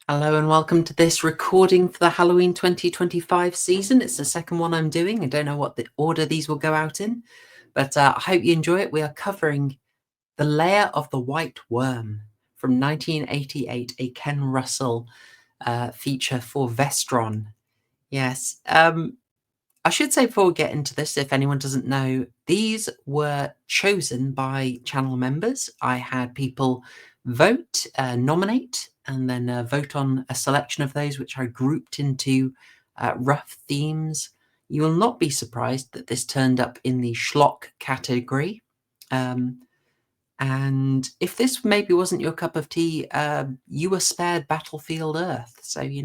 Hello and welcome to this recording for the Halloween 2025 season. It's the second one I'm doing. I don't know what the order these will go out in, but I hope you enjoy it. We are covering The Lair of the White Worm from 1988, a Ken Russell feature for Vestron. Yes. I should say before we get into this, if anyone doesn't know, these were chosen by channel members. I had people vote, nominate, and then vote on a selection of those, which I grouped into rough themes. You will not be surprised that this turned up in the schlock category. And if this maybe wasn't your cup of tea, you were spared Battlefield Earth. So, you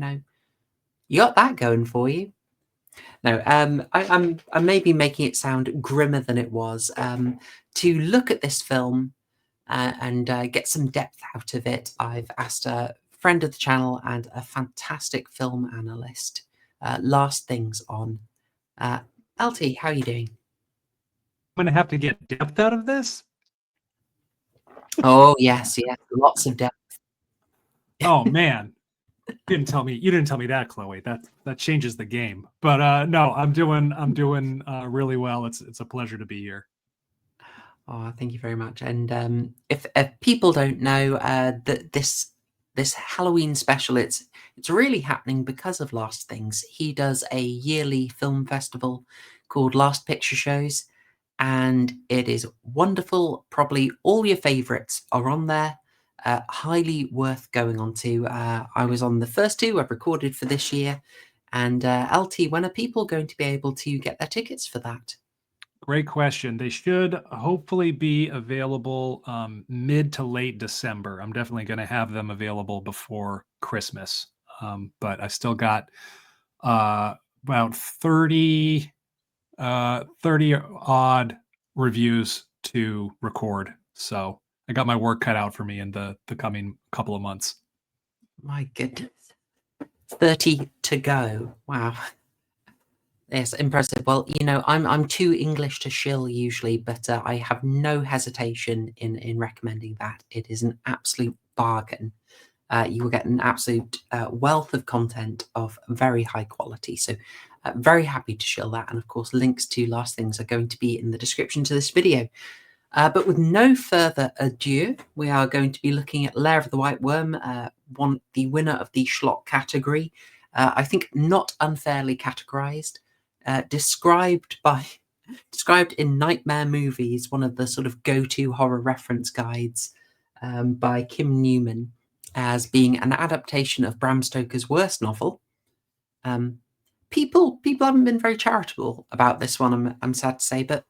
got that going for you. No, I may be making it sound grimmer than it was. To look at this film and get some depth out of it, I've asked a friend of the channel and a fantastic film analyst, Last Things on. LT, how are you doing? I'm gonna have to get depth out of this. Oh yes, yes, lots of depth. Oh man, you didn't tell me that, Chloe. That changes the game. But no, I'm doing really well. It's a pleasure to be here. Oh, thank you very much. And if people don't know that this Halloween special, it's really happening because of Last Things. He does a yearly film festival called Last Picture Shows, and it is wonderful. Probably all your favourites are on there. Highly worth going on to. I was on the first two I've recorded for this year. And LT, when are people going to be able to get their tickets for that? Great question. They should hopefully be available mid to late December. I'm definitely going to have them available before Christmas. But I still got uh, about 30 odd reviews to record. So I got my work cut out for me in the coming couple of months. My goodness. 30 to go. Wow. Yes, impressive. Well, I'm too English to shill usually, but I have no hesitation in recommending that. It is an absolute bargain. You will get an absolute wealth of content of very high quality. So very happy to shill that. And of course, links to Last Things are going to be in the description to this video. But with no further ado, we are going to be looking at Lair of the White Worm, the winner of the schlock category. I think not unfairly categorized, described in Nightmare Movies, one of the sort of go-to horror reference guides, by Kim Newman, as being an adaptation of Bram Stoker's worst novel. People haven't been very charitable about this one, I'm sad to say, but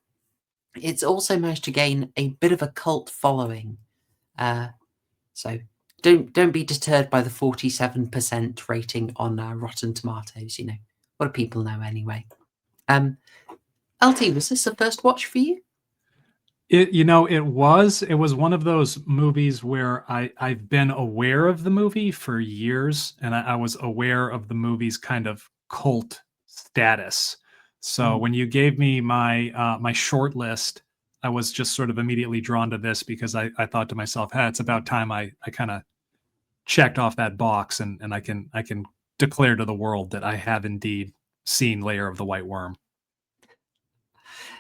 it's also managed to gain a bit of a cult following. So don't be deterred by the 47% rating on Rotten Tomatoes. What do people know anyway? LT, was this the first watch for you? It was one of those movies where I've been aware of the movie for years, and I was aware of the movie's kind of cult status. So when you gave me my short list, I was just sort of immediately drawn to this because I thought to myself, hey, it's about time I kind of checked off that box, and I can declare to the world that I have indeed seen Lair of the White Worm.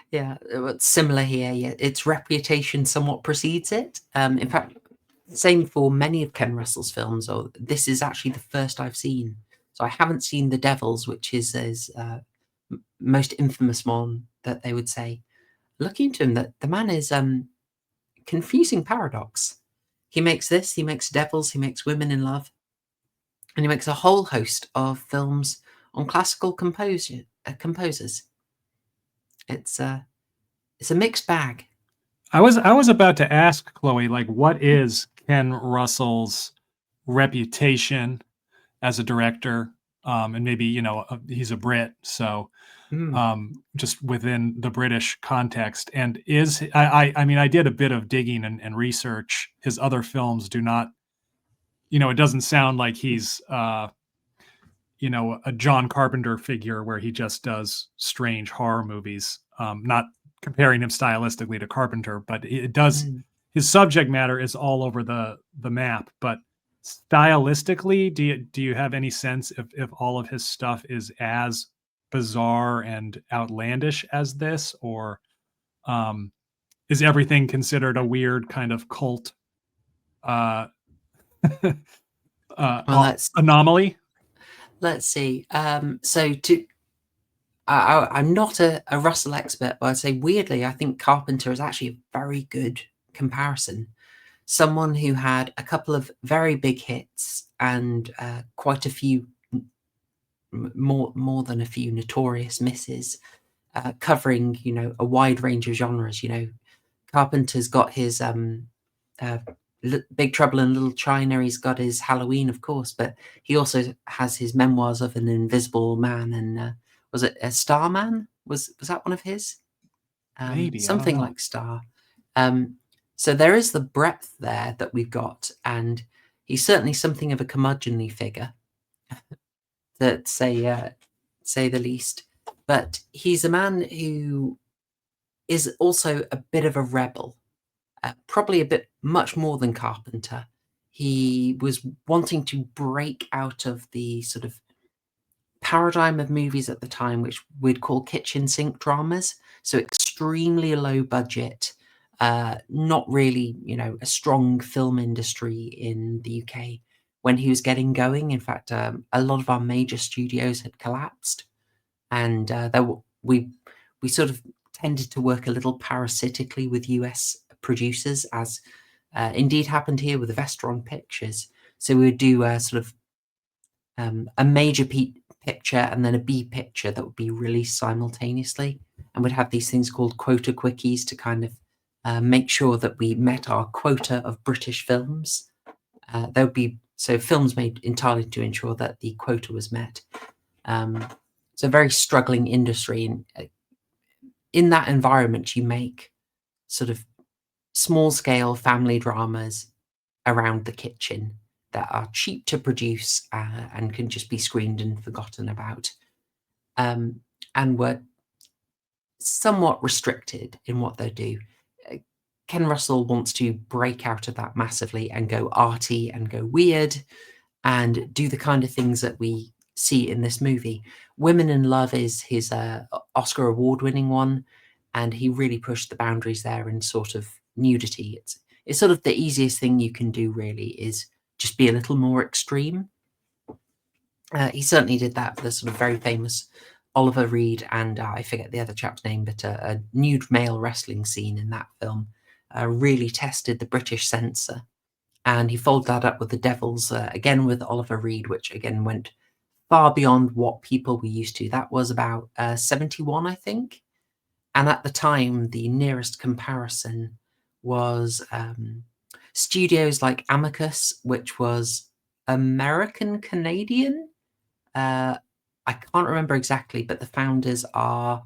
Yeah, similar here. Yeah, its reputation somewhat precedes it. In fact, same for many of Ken Russell's films. Or this is actually the first I've seen. So I haven't seen The Devils, which is his most infamous one that they would say. Looking into him, that the man is confusing paradox. He makes this, he makes Devils, he makes Women in Love, and he makes a whole host of films on classical composers. It's a mixed bag. I was about to ask Chloe, like, what is Ken Russell's reputation as a director? And maybe he's a Brit, so Mm. just within the British context. And I mean, I did a bit of digging and research. His other films do not, it doesn't sound like he's a John Carpenter figure where he just does strange horror movies. Not comparing him stylistically to Carpenter, but it does. Mm. His subject matter is all over the map. But stylistically, do you have any sense if all of his stuff is as bizarre and outlandish as this, or um, is everything considered a weird kind of cult uh, Well, anomaly? let's see. I'm not a Russell expert, but I'd say weirdly, I think Carpenter is actually a very good comparison. Someone who had a couple of very big hits and quite a few more than a few notorious misses, covering a wide range of genres. Carpenter's got his Big Trouble in Little China. He's got his Halloween, of course, but he also has his Memoirs of an Invisible Man, and was it a Starman? Was that one of his? Maybe, I don't Something know. like Star. So there is the breadth there that we've got, and he's certainly something of a curmudgeonly figure, to say the least. But he's a man who is also a bit of a rebel, probably a bit much more than Carpenter. He was wanting to break out of the sort of paradigm of movies at the time, which we'd call kitchen sink dramas. So extremely low budget, not really, a strong film industry in the UK when he was getting going. In fact, a lot of our major studios had collapsed, and we sort of tended to work a little parasitically with US producers, as indeed happened here with Vestron Pictures. So we would do sort of a major picture and then a B picture that would be released simultaneously, and we'd have these things called quota quickies to kind of make sure that we met our quota of British films. There would be films made entirely to ensure that the quota was met. It's a very struggling industry, and in that environment, you make sort of small scale family dramas around the kitchen that are cheap to produce and can just be screened and forgotten about, and were somewhat restricted in what they do. Ken Russell wants to break out of that massively and go arty and go weird and do the kind of things that we see in this movie. Women in Love is his Oscar award-winning one, and he really pushed the boundaries there in sort of nudity. It's sort of the easiest thing you can do, really, is just be a little more extreme. He certainly did that for the sort of very famous Oliver Reed and I forget the other chap's name, but a nude male wrestling scene in that film really tested the British censor. And he followed that up with The Devils, again with Oliver Reed, which again went far beyond what people were used to. That was about 71, I think. And at the time, the nearest comparison was studios like Amicus, which was American-Canadian. I can't remember exactly, but the founders are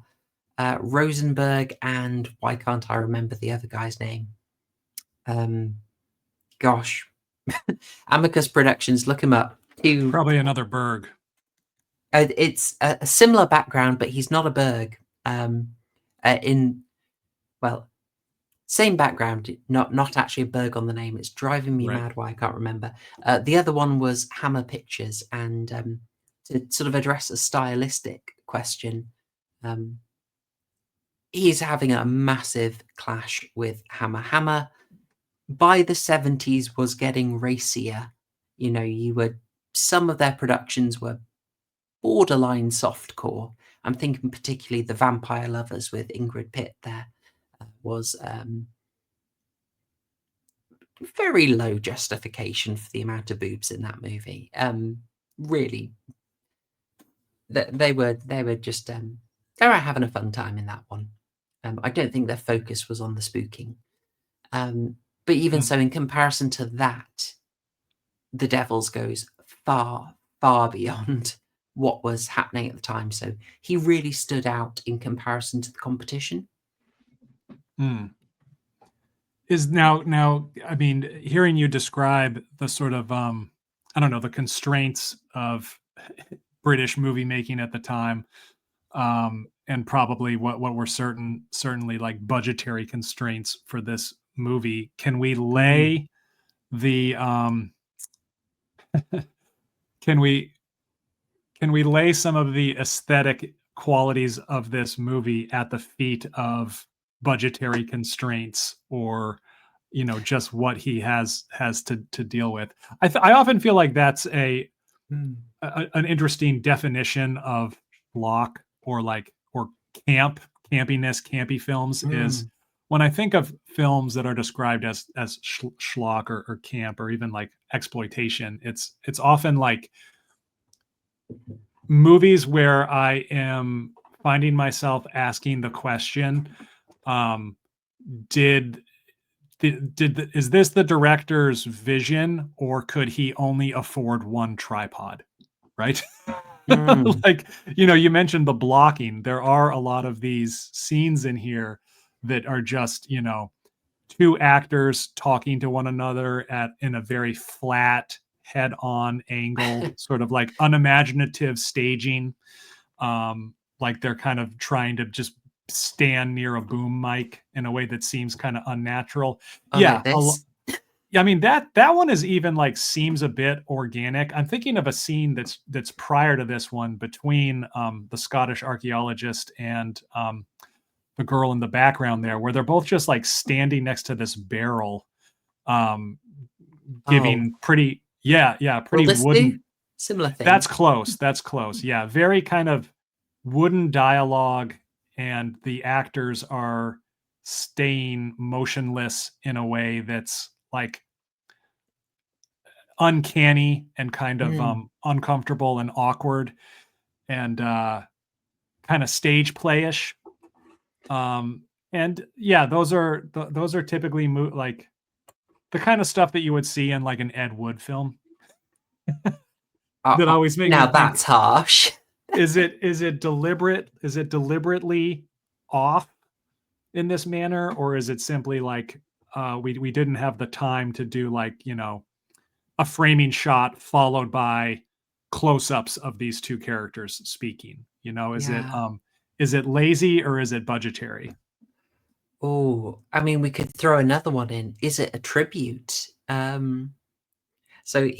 Rosenberg and why can't I remember the other guy's name? Gosh. Amicus Productions, look him up. Probably another Berg. It's a similar background, but he's not a Berg. Same background, not actually a Berg on the name. It's driving me mad why I can't remember. The other one was Hammer Pictures, and to sort of address a stylistic question, he's having a massive clash with Hammer. Hammer, by the 70s, was getting racier. Some of their productions were borderline softcore. I'm thinking particularly The Vampire Lovers with Ingrid Pitt there was very low justification for the amount of boobs in that movie. Really, they were just they were having a fun time in that one. I don't think their focus was on the spooking. But even so, in comparison to that, The Devils goes far, far beyond what was happening at the time. So he really stood out in comparison to the competition. Is now, I mean, hearing you describe the sort of I don't know, the constraints of British movie making at the time, and probably what were certainly like budgetary constraints for this movie. Can we lay the Can we lay some of the aesthetic qualities of this movie at the feet of budgetary constraints, or just what he has to deal with? I often feel like that's an interesting definition of schlock, or campiness, campy films, is when I think of films that are described as schlock, or camp, or even like exploitation. It's often like movies where I am finding myself asking the question, um, did is this the director's vision, or could he only afford one tripod? Right? Like, you mentioned the blocking. There are a lot of these scenes in here that are just, two actors talking to one another in a very flat, head-on angle, sort of like unimaginative staging. Like they're kind of trying to just stand near a boom mic in a way that seems kind of unnatural. Like this. Yeah, I mean that one is even like seems a bit organic. I'm thinking of a scene that's prior to this one, between the Scottish archaeologist and the girl in the background there, where they're both just like standing next to this barrel, um, giving pretty Will pretty this do? wooden. Similar thing. That's close. That's close. Yeah, very kind of wooden dialogue, and the actors are staying motionless in a way that's like uncanny and kind of uncomfortable and awkward, and kind of stage playish. And yeah, those are typically like the kind of stuff that you would see in like an Ed Wood film. That always make me now think, that's harsh. is it deliberate? Is it deliberately off in this manner, or is it simply like we didn't have the time to do, like, a framing shot followed by close-ups of these two characters speaking? Is it lazy, or is it budgetary? Oh, I mean, we could throw another one in. Is it a tribute? So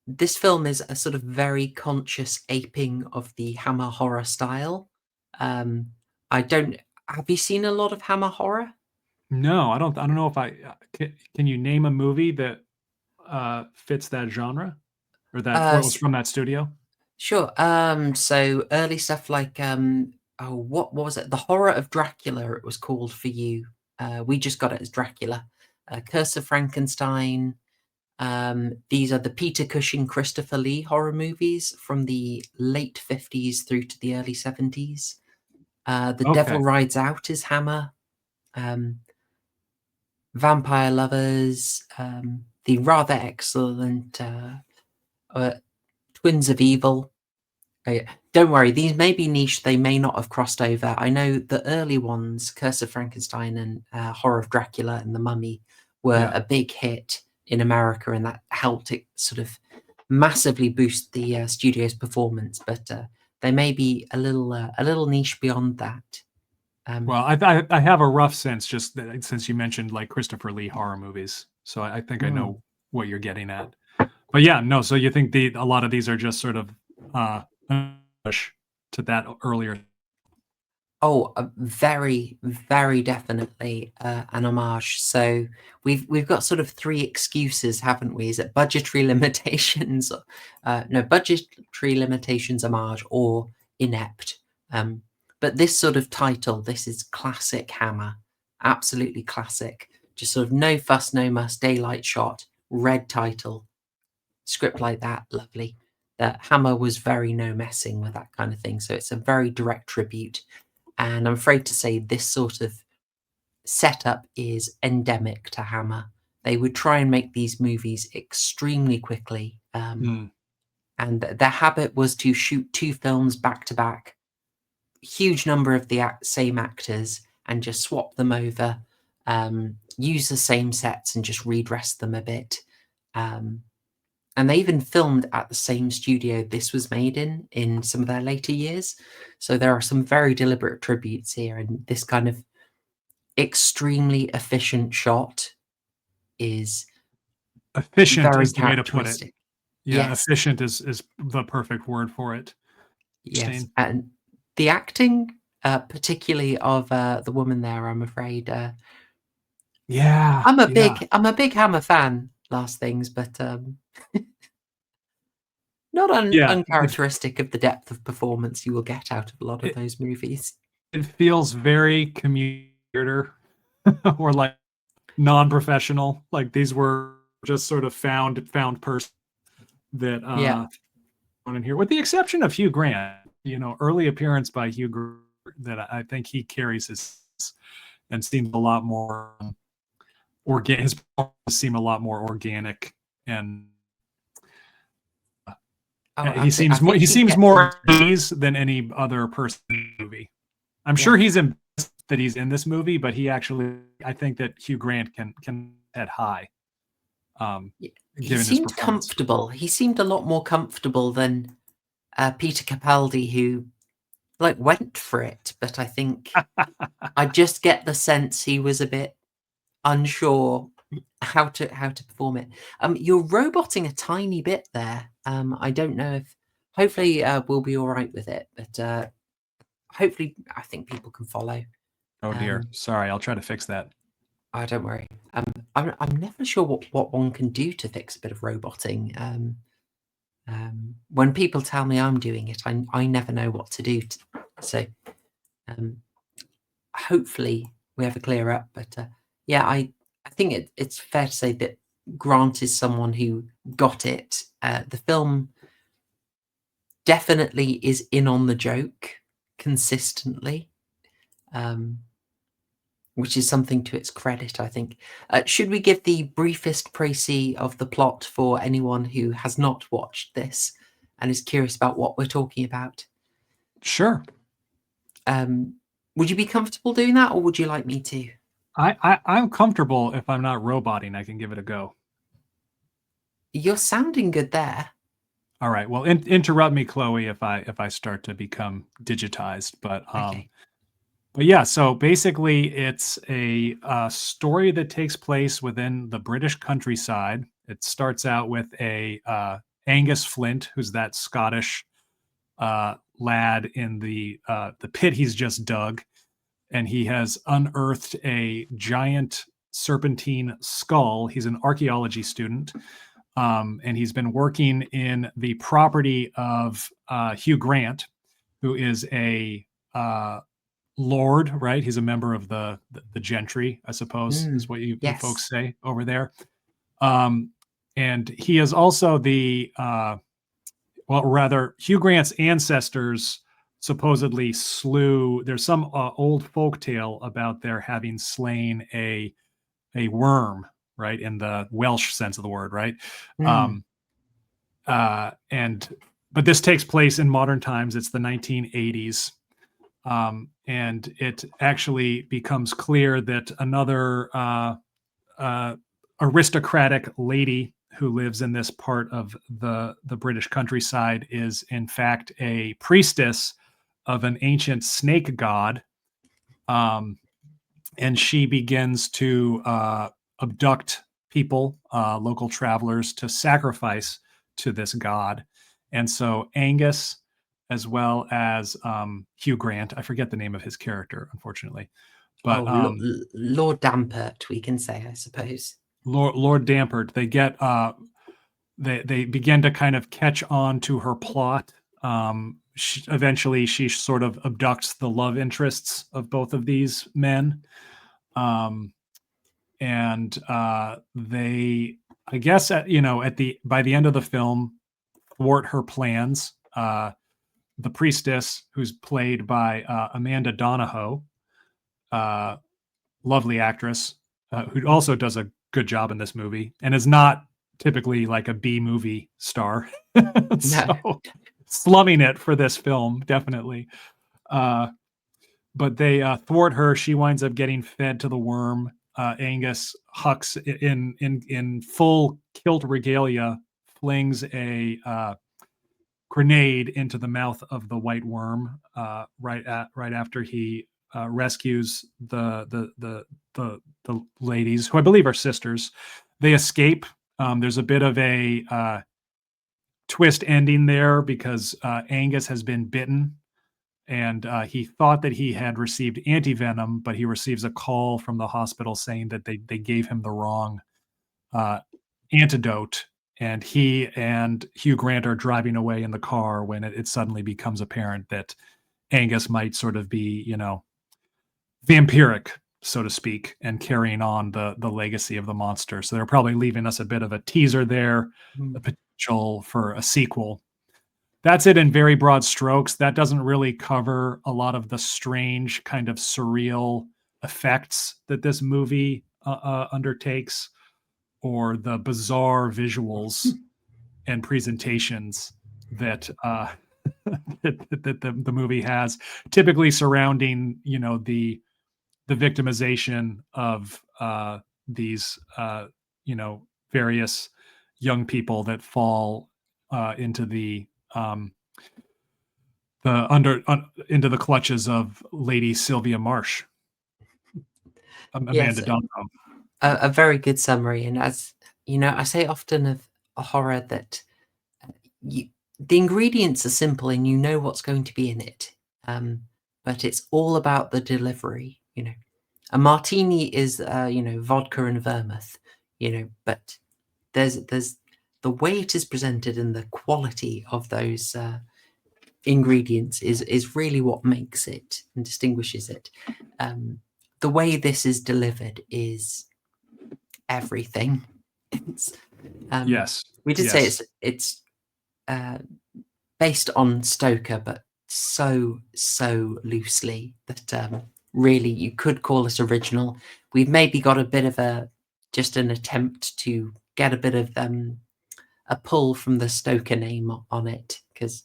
this film is a sort of very conscious aping of the Hammer horror style. Have you seen a lot of Hammer horror? No, I don't know if can you name a movie that fits that genre, or that was from that studio? Sure. So early stuff like what was it? The Horror of Dracula, it was called for you. We just got it as Dracula. Curse of Frankenstein. These are the Peter Cushing, Christopher Lee horror movies from the late 50s through to the early 70s. The Devil Rides Out is Hammer. Vampire Lovers. The rather excellent Twins of Evil. Don't worry, these may be niche, they may not have crossed over. I know the early ones, Curse of Frankenstein and Horror of Dracula and The Mummy, were a big hit in America, and that helped it sort of massively boost the studio's performance. But they may be a little niche beyond that. Well, I have a rough sense, just since you mentioned like Christopher Lee horror movies, so I think I know what you're getting at. But yeah, no. So you think a lot of these are just sort of push to that earlier? Oh, very, very definitely an homage. So we've got sort of three excuses, haven't we? Is it budgetary limitations? No, budgetary limitations, homage, or inept. But this sort of title, this is classic Hammer, absolutely classic. Just sort of no fuss, no muss, daylight shot, red title, script like that, lovely. Hammer was very no messing with that kind of thing. So it's a very direct tribute. And I'm afraid to say this sort of setup is endemic to Hammer. They would try and make these movies extremely quickly. And their habit was to shoot two films back to back, huge number of the same actors, and just swap them over, use the same sets and just redress them a bit. And they even filmed at the same studio this was made in some of their later years. So there are some very deliberate tributes here, and this kind of extremely efficient shot is Efficient very is the way to put it. characteristic. Yeah, Yes, efficient is the perfect word for it. yes, Interesting. and the acting, particularly of the woman there, I'm afraid. Yeah, yeah. I'm a big Hammer fan. Last things, but not Yeah, uncharacteristic of the depth of performance you will get out of a lot of it those movies. it feels very commuter or like non-professional. Like these were just sort of found person that Yeah. on in here, with the exception of Hugh Grant. Early appearance by Hugh Grant that I think he carries his and seems a lot more organic. His performances seem a lot more organic, and Oh, he absolutely. I seems more think he he seems gets more into at it. ease than any other person in the movie. I'm sure Yeah. he's embarrassed that he's in this movie, but I think that Hugh Grant can head high, um, He given his seemed performance. comfortable. He seemed a lot more comfortable than Peter Capaldi, who went for it. But I think I just get the sense he was a bit unsure how to perform it. You're roboting a tiny bit there. I don't know if. Hopefully, we'll be all right with it. But hopefully, I think people can follow. Oh dear, Um, sorry. I'll try to fix that. Oh, don't worry. I'm never sure what one can do to fix a bit of roboting. When people tell me I'm doing it, I never know what to do. So um, hopefully we have a clear up. But yeah, I think it's fair to say that Grant is someone who got it. The film definitely is in on the joke consistently. Um, which is something to its credit, I think. Should we give the briefest précis of the plot for anyone who has not watched this and is curious about what we're talking about? Sure. Would you be comfortable doing that, or would you like me to? I'm comfortable if I'm not roboting. I can give it a go. You're sounding good there. All right. Well, interrupt me, Chloe, if I start to become digitized. Okay. But yeah. So basically, it's a story that takes place within the British countryside. It starts out with a Angus Flint, who's that Scottish lad in the pit he's just dug, and he has unearthed a giant serpentine skull. He's an archaeology student. And he's been working in the property of Hugh Grant, who is a lord, right? He's a member of the gentry, I suppose, is what you Yes. folks say over there. Um, and he is also well, rather, Hugh Grant's ancestors supposedly slew. There's some old folk tale about their having slain a worm, right, in the Welsh sense of the word, right? Mm. Um, and but this takes place in modern times. It's the 1980s, and it actually becomes clear that another aristocratic lady who lives in this part of the British countryside is in fact a priestess of an ancient snake god, um, and she begins to abduct people, local travelers, to sacrifice to this god. And so Angus, as well as Hugh Grant, I forget the name of his character, unfortunately, Oh, but Lord Dampert, we can say, I suppose. Lord Dampert, they begin to kind of catch on to her plot. Eventually, she sort of abducts the love interests of both of these men. Um, and they, I guess, by the end of the film, thwart her plans. The priestess, who's played by Amanda Donahoe, uh, lovely actress, who also does a good job in this movie and is not typically like a B movie star. No. So slumming it for this film, definitely. Uh, but they thwart her. She winds up getting fed to the worm. Angus Hux, in full kilt regalia, flings a grenade into the mouth of the white worm right after he rescues the ladies, who I believe are sisters. They escape There's a bit of a twist ending there because Angus has been bitten, and he thought that he had received antivenom, but he receives a call from the hospital saying that they gave him the wrong uh, antidote. And he and Hugh Grant are driving away in the car when it suddenly becomes apparent that Angus might sort of be, vampiric, so to speak, and carrying on the legacy of the monster. So they're probably leaving us a bit of a teaser there, Mm. a potential for a sequel. That's it in very broad strokes. That doesn't really cover a lot of the strange kind of surreal effects that this movie undertakes, or the bizarre visuals and presentations that that the movie has, typically surrounding the victimization of these various young people that fall into into the clutches of Lady Sylvia Marsh, Yes, Amanda Duncombe. a very good summary. And as you know, I say often of a horror that you, the ingredients are simple and you know what's going to be in it, but it's all about the delivery. A martini is vodka and vermouth. But there's the way it is presented and the quality of those ingredients is really what makes it and distinguishes it. The way this is delivered is everything. It's, Yes, we did say yes. it's uh, based on Stoker, but so loosely that really you could call it original. We've maybe got a bit of just an attempt to get a bit of a pull from the Stoker name on it, because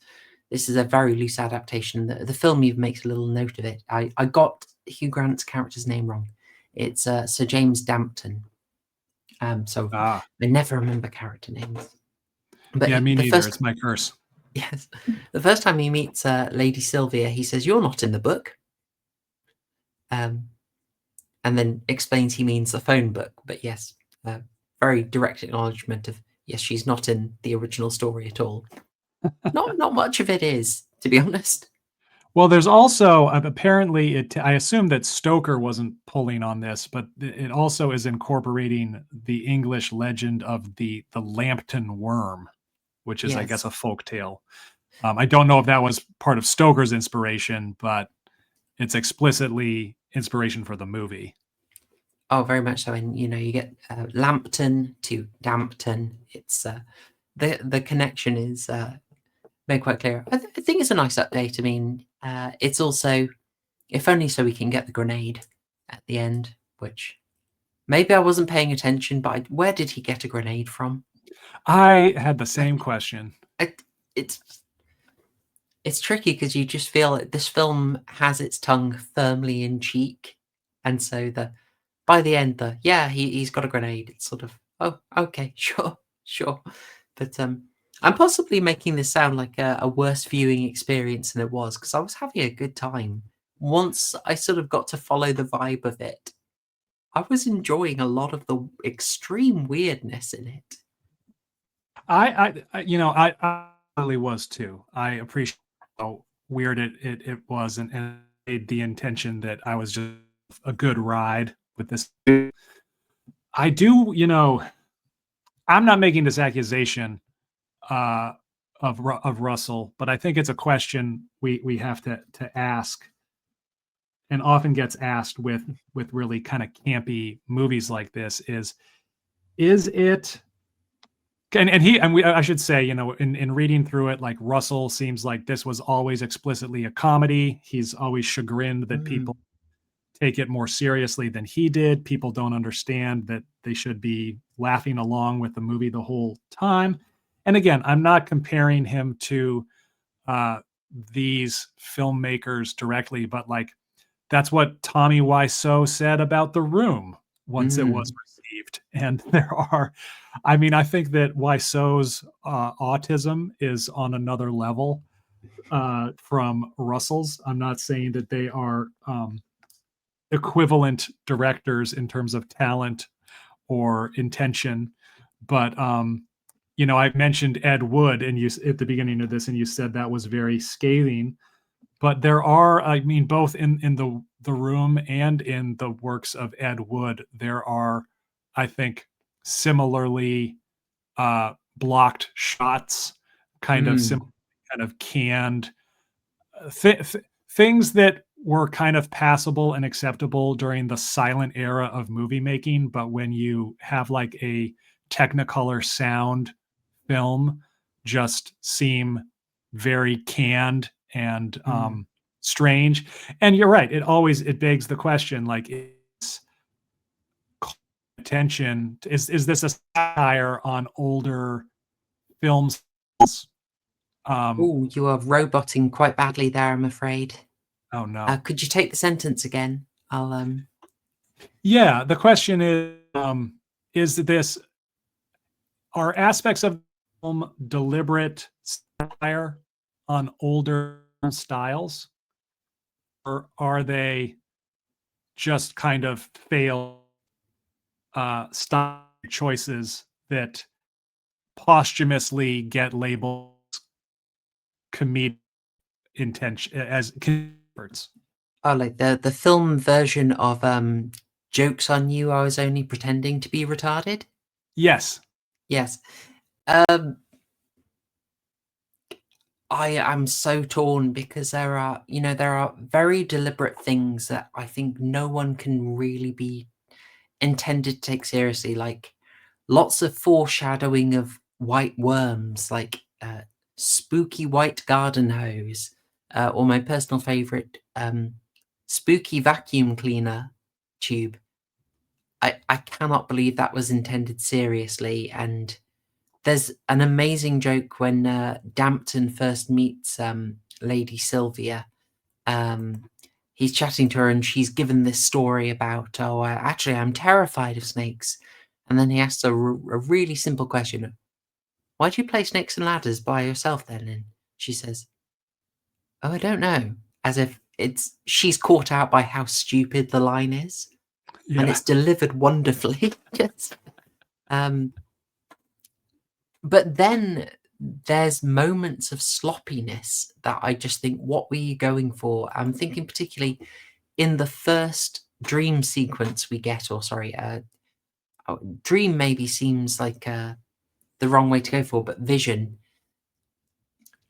this is a very loose adaptation. The film even makes a little note of it. I got Hugh Grant's character's name wrong. It's Sir James Dampton. So Ah, I never remember character names. But yeah, me the neither. first It's my curse. yes, the first time he meets Lady Sylvia, he says, "You're not in the book," and then explains he means the phone book. But yes, very direct acknowledgement of yes, she's not in the original story at all. Not much of it is, to be honest. Well, there's also apparently I assume that Stoker wasn't pulling on this, but it also is incorporating the English legend of the Lambton worm, which is, I guess, Yes. a folk tale. I don't know if that was part of Stoker's inspiration, but it's explicitly inspiration for the movie. Oh, very much so. And you get Lambton to Dampton. It's the connection is made quite clear. I think it's a nice update. I mean, it's also, if only so we can get the grenade at the end, which maybe I wasn't paying attention, but where did he get a grenade from? I had the I, same question. I, it's it's tricky because you just feel like this film has its tongue firmly in cheek, and so by the end, he's got a grenade. It's sort of, oh, okay, sure. But I'm possibly making this sound like a worse viewing experience than it was, because I was having a good time. Once I sort of got to follow the vibe of it, I was enjoying a lot of the extreme weirdness in it. I really was too. I appreciate how weird it was, and made the intention that I was just a good ride with this. I do, I'm not making this accusation uh, of Russell, but I think it's a question we have to ask, and often gets asked with really kind of campy movies like this: is it? I should say, in reading through it, like, Russell seems like this was always explicitly a comedy. He's always chagrined that Mm, people take it more seriously than he did. People don't understand that they should be laughing along with the movie the whole time. And again, I'm not comparing him to uh, these filmmakers directly, but like, that's what Tommy Wiseau said about The Room once it was mm. received. And I mean, I think that Wiseau's autism is on another level from Russell's. I'm not saying that they are equivalent directors in terms of talent or intention, But I mentioned Ed Wood, and you at the beginning of this, and you said that was very scathing. But there are, I mean, both in the Room and in the works of Ed Wood, there are, I think, similarly blocked shots, kind of Mm, kind of canned things that were kind of passable and acceptable during the silent era of movie making, but when you have like a Technicolor sound film, just seem very canned and mm. strange. And you're right; it begs the question, like, is attention is this a satire on older films? Um, Oh, you are roboting quite badly there, I'm afraid. oh no. Could you take the sentence again? I'll Yeah, the question is this are aspects of the film deliberate satire on older styles, or are they just kind of failed style choices that posthumously get labeled comedic intention as efforts? oh, like the film version of Jokes on You, I Was Only Pretending to Be Retarded? Yes. Yes. Um, I am so torn because there are very deliberate things that I think no one can really be intended to take seriously, like lots of foreshadowing of white worms, like spooky white garden hose, or my personal favorite, spooky vacuum cleaner tube. I cannot believe that was intended seriously. And there's an amazing joke when Dampton first meets Lady Sylvia. Um, he's chatting to her and she's given this story about, oh, actually, I'm terrified of snakes. And then he asks her a really simple question. Why do you play snakes and ladders by yourself then? And she says, oh, I don't know. As if she's caught out by how stupid the line is. And Yeah. it's delivered wonderfully. Just, but then there's moments of sloppiness that I just think, what were you going for? I'm thinking particularly in the first dream sequence we get, or sorry, dream maybe seems like the wrong way to go for, but vision.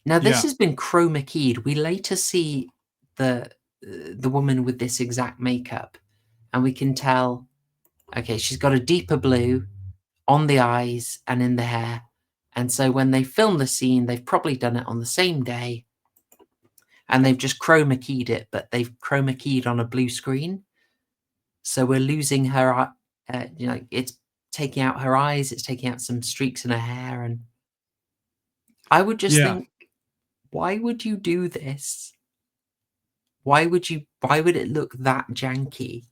Now this Yeah. has been chroma keyed. We later see the woman with this exact makeup, and we can tell, okay, she's got a deeper blue on the eyes and in the hair. And so when they film the scene, they've probably done it on the same day, and they've just chroma keyed it, but they've chroma keyed on a blue screen. So we're losing her, it's taking out her eyes, it's taking out some streaks in her hair. And I would just Yeah. think, why would you do this? Why would it look that janky?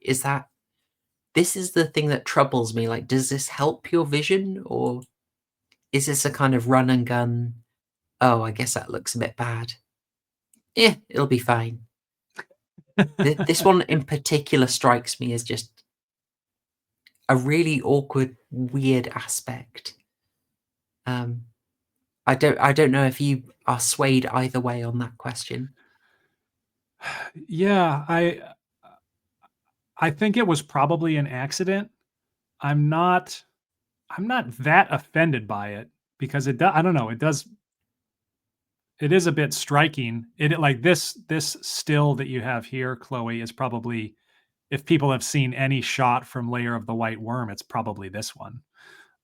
This is the thing that troubles me. Like, does this help your vision, or is this a kind of run and gun? Oh, I guess that looks a bit bad. Yeah, it'll be fine. This one in particular strikes me as just a really awkward, weird aspect. I don't know if you are swayed either way on that question. Yeah, I think it was probably an accident. I'm not I'm not that offended by it because I don't know, it is a bit striking. Like this still that you have here, Chloe, is probably, if people have seen any shot from Lair of the White Worm, it's probably this one.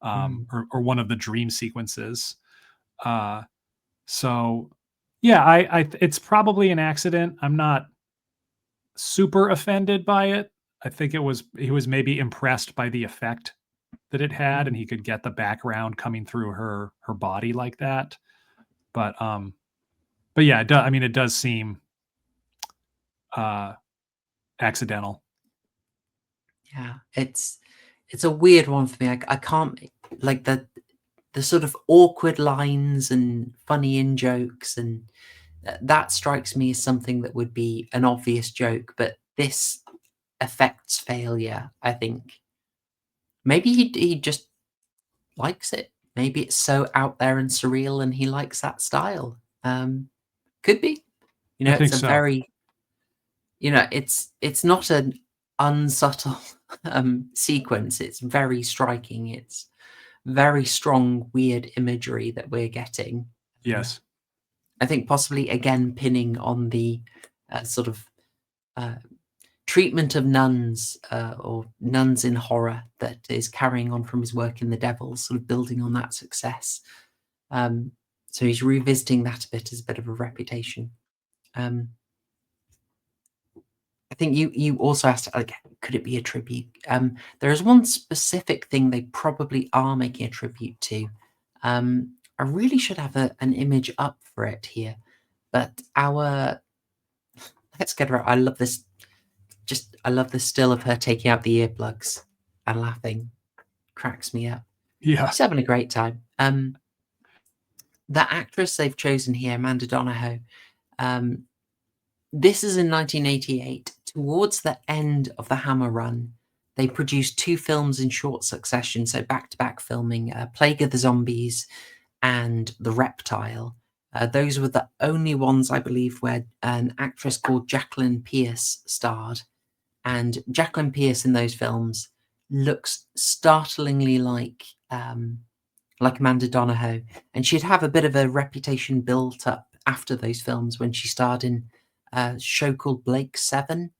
Mm, Or one of the dream sequences. Uh so yeah, it's probably an accident. I'm not super offended by it. I think he was maybe impressed by the effect that it had, and mm. he could get the background coming through her body like that. But yeah, I mean, it does seem uh accidental. Yeah, it's a weird one for me. I can't, like, the sort of awkward lines and funny in jokes, and that strikes me as something that would be an obvious joke, but this affects failure, I think. Maybe he just likes it. Maybe it's so out there and surreal, and he likes that style. Could be. You know, I it's think a so. very, it's not an unsubtle sequence. It's very striking. It's very strong, weird imagery that we're getting. Yes. I think possibly again pinning on the sort of treatment of nuns or nuns in horror that is carrying on from his work in The Devils, sort of building on that success. So he's revisiting that a bit as a bit of a reputation. I think you also asked, like, could it be a tribute? There is one specific thing they probably are making a tribute to. I really should have an image up for it here, but let's get her out. I love this. I love the still of her taking out the earplugs and laughing. Cracks me up. Yeah. She's having a great time. The actress they've chosen here, Amanda Donohoe, this is in 1988. Towards the end of the Hammer run, they produced 2 films in short succession, so back-to-back filming, Plague of the Zombies and The Reptile. Those were the only ones, I believe, where an actress called Jacqueline Pierce starred. And Jacqueline Pierce in those films looks startlingly like Amanda Donohoe, and she'd have a bit of a reputation built up after those films when she starred in a show called Blake 7.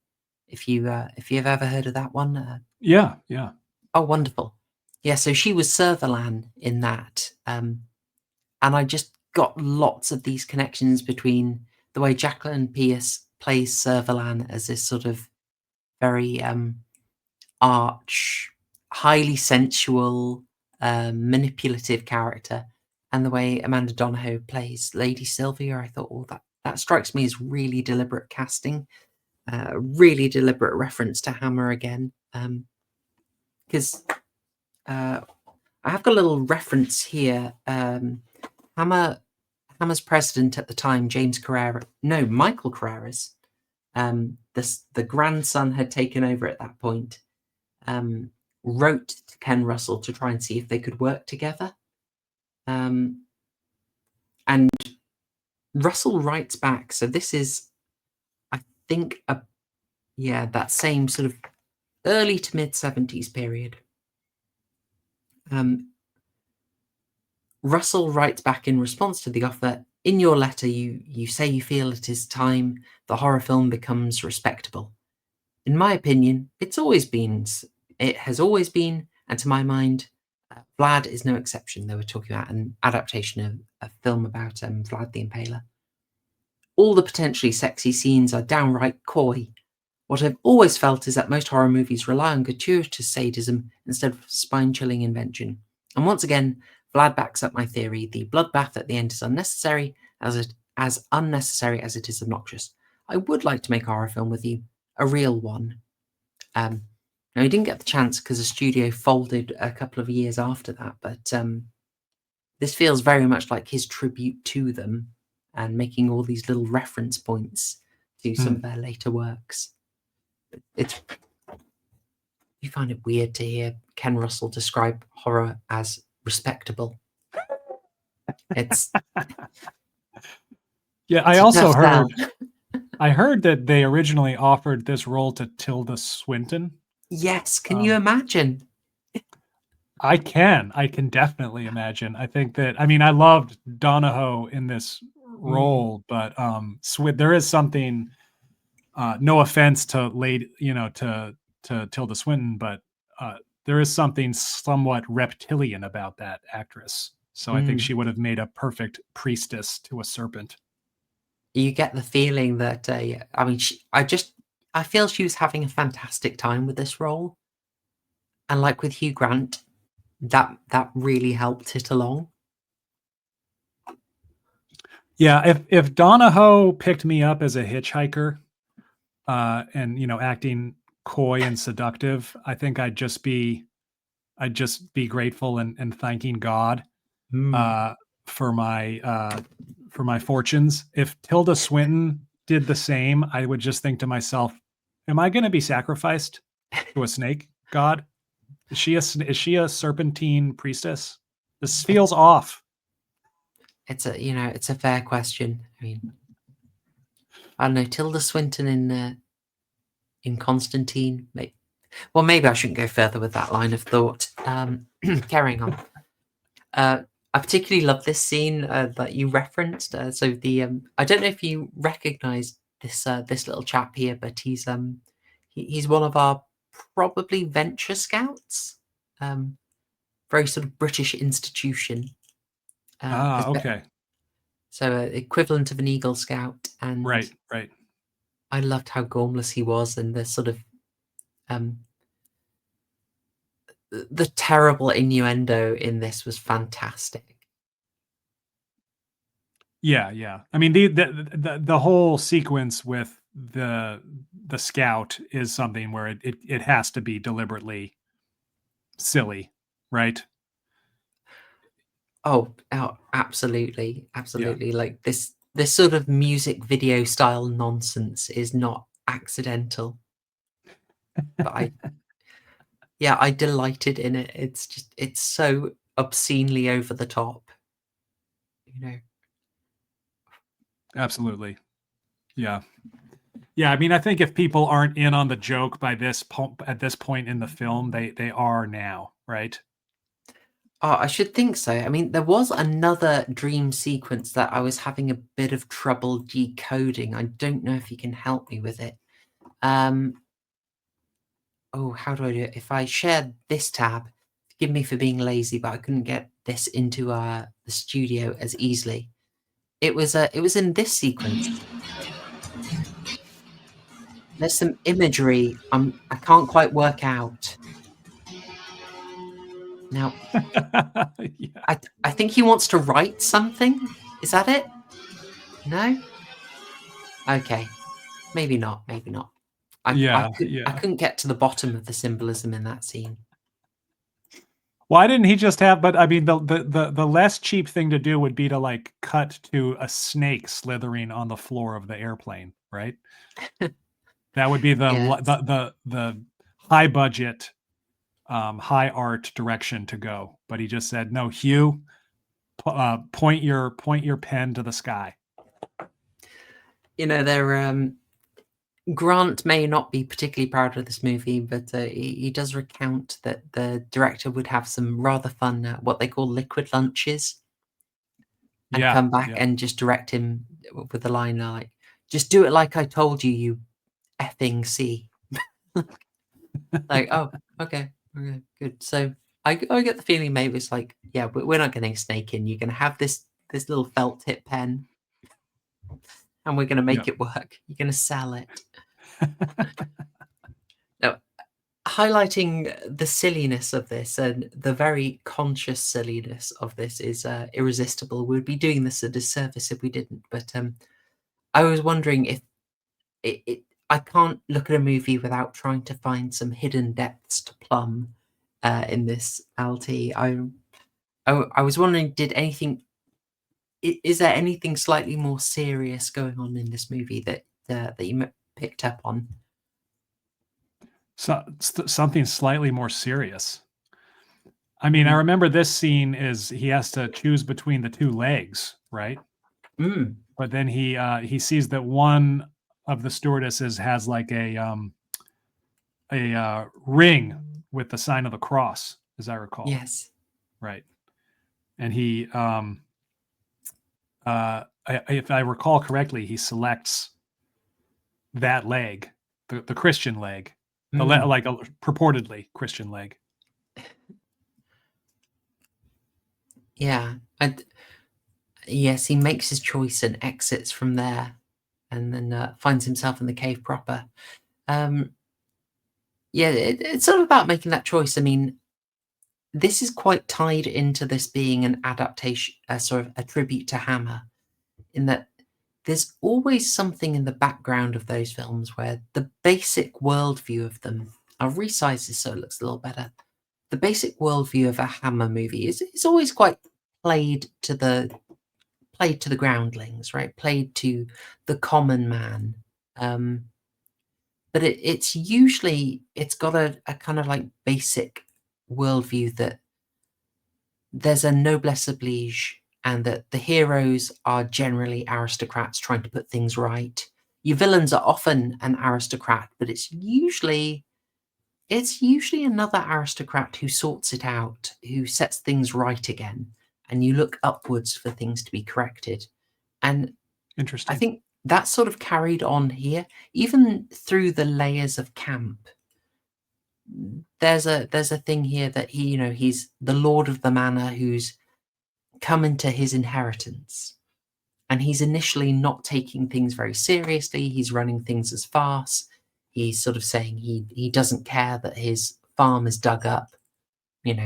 If you've ever heard of that one, Yeah. oh, wonderful! Yeah, so she was Servalan in that, and I just got lots of these connections between the way Jacqueline Pierce plays Servalan as this sort of very arch, highly sensual, manipulative character, and the way Amanda Donohoe plays Lady Sylvia. I thought, oh, that strikes me as really deliberate casting, really deliberate reference to Hammer again, because I have got a little reference here. Hammer's president at the time, Michael Carreras, the grandson had taken over at that point, wrote to Ken Russell to try and see if they could work together. And Russell writes back. So this is, I think, that same sort of early to mid 70s period. Russell writes back in response to the offer. In your letter, you say you feel it is time the horror film becomes respectable. In my opinion, it has always been, and to my mind, Vlad is no exception. They were talking about an adaptation of a film about Vlad the Impaler. All the potentially sexy scenes are downright coy. What I've always felt is that most horror movies rely on gratuitous sadism instead of spine-chilling invention. And once again, Vlad backs up my theory. The bloodbath at the end is unnecessary, as unnecessary as it is obnoxious. I would like to make a horror film with you, a real one. Now, he didn't get the chance because the studio folded a couple of years after that, but this feels very much like his tribute to them and making all these little reference points to some of their later works. You find it weird to hear Ken Russell describe horror as respectable. It's yeah. I also heard that they originally offered this role to Tilda Swinton. Yes, can you imagine? I can definitely imagine. I think that, I mean, I loved Donahoe in this role, but there is something, no offense to to Tilda Swinton, but there is something somewhat reptilian about that actress. So I think she would have made a perfect priestess to a serpent. You get the feeling that, I feel she was having a fantastic time with this role. And like with Hugh Grant, that really helped it along. Yeah, if Donahoe picked me up as a hitchhiker, and acting coy and seductive, I think I'd just be grateful and thanking God for my fortunes. If Tilda Swinton did the same, I would just think to myself, am I going to be sacrificed to a snake god? Is she a serpentine priestess? This feels off. It's a fair question. I mean, I don't know, Tilda Swinton in Constantine. Maybe I shouldn't go further with that line of thought. Carrying on. I particularly love this scene that you referenced. So I don't know if you recognise this little chap here, but he's one of our probably venture scouts. Very sort of British institution. Okay. So equivalent of an Eagle Scout, and Right. I loved how gormless he was, and the sort of the terrible innuendo in this was fantastic. Yeah. I mean, the whole sequence with the scout is something where it has to be deliberately silly, right? Oh, absolutely. Like this sort of music video style nonsense is not accidental. But I delighted in it. It's so obscenely over the top. Absolutely. Yeah. I mean, I think if people aren't in on the joke by at this point in the film, they are now, right? Oh, I should think so. I mean, there was another dream sequence that I was having a bit of trouble decoding. I don't know if you can help me with it. Oh, how do I do it? If I share this tab, forgive me for being lazy, but I couldn't get this into the studio as easily. It was in this sequence. There's some imagery I can't quite work out. Now, Yeah. I think he wants to write something. Is that it? No? Okay. Maybe not. I couldn't get to the bottom of the symbolism in that scene. Why didn't he just have? But I mean, the less cheap thing to do would be to like cut to a snake slithering on the floor of the airplane, right? That would be Yes. the high budget, high art direction to go. But he just said, "No, Hugh, point your pen to the sky." Grant may not be particularly proud of this movie, but he does recount that the director would have some rather fun, what they call liquid lunches, and come back and just direct him with the line like, "Just do it like I told you, you effing C." Like, oh, okay, good. So I get the feeling maybe it's like, yeah, we're not getting a snake in. You're going to have this little felt tip pen, and we're going to make it work. You're going to sell it. Now, highlighting the silliness of this and the very conscious silliness of this is irresistible. We'd be doing this a disservice if we didn't. But I was wondering if I can't look at a movie without trying to find some hidden depths to plumb in this LT. I was wondering, is there anything slightly more serious going on in this movie that you picked up on? So something slightly more serious. I mean, I remember this scene is he has to choose between the two legs, right? But then he sees that one of the stewardesses has like a ring with the sign of the cross, as I recall. Yes. Right. And he if I recall correctly, he selects that leg, the Christian leg, like a purportedly Christian leg. Yeah, and yes, he makes his choice and exits from there, and then finds himself in the cave proper. Yeah, it's sort of about making that choice. I mean, this is quite tied into this being an adaptation, sort of a tribute to Hammer, in that there's always something in the background of those films where the basic worldview of them. I'll resize this so it looks a little better. The basic worldview of a Hammer movie is always quite played to the groundlings, right? Played to the common man. But it's usually, it's got a kind of like basic worldview that there's a noblesse oblige, and that the heroes are generally aristocrats trying to put things right. Your villains are often an aristocrat, but it's usually another aristocrat who sorts it out, who sets things right again, and you look upwards for things to be corrected. And I Interesting. think that's sort of carried on here, even through the layers of camp. There's a thing here that he's the lord of the manor who's come into his inheritance, and he's initially not taking things very seriously. He's running things as farce. He's sort of saying he doesn't care that his farm is dug up,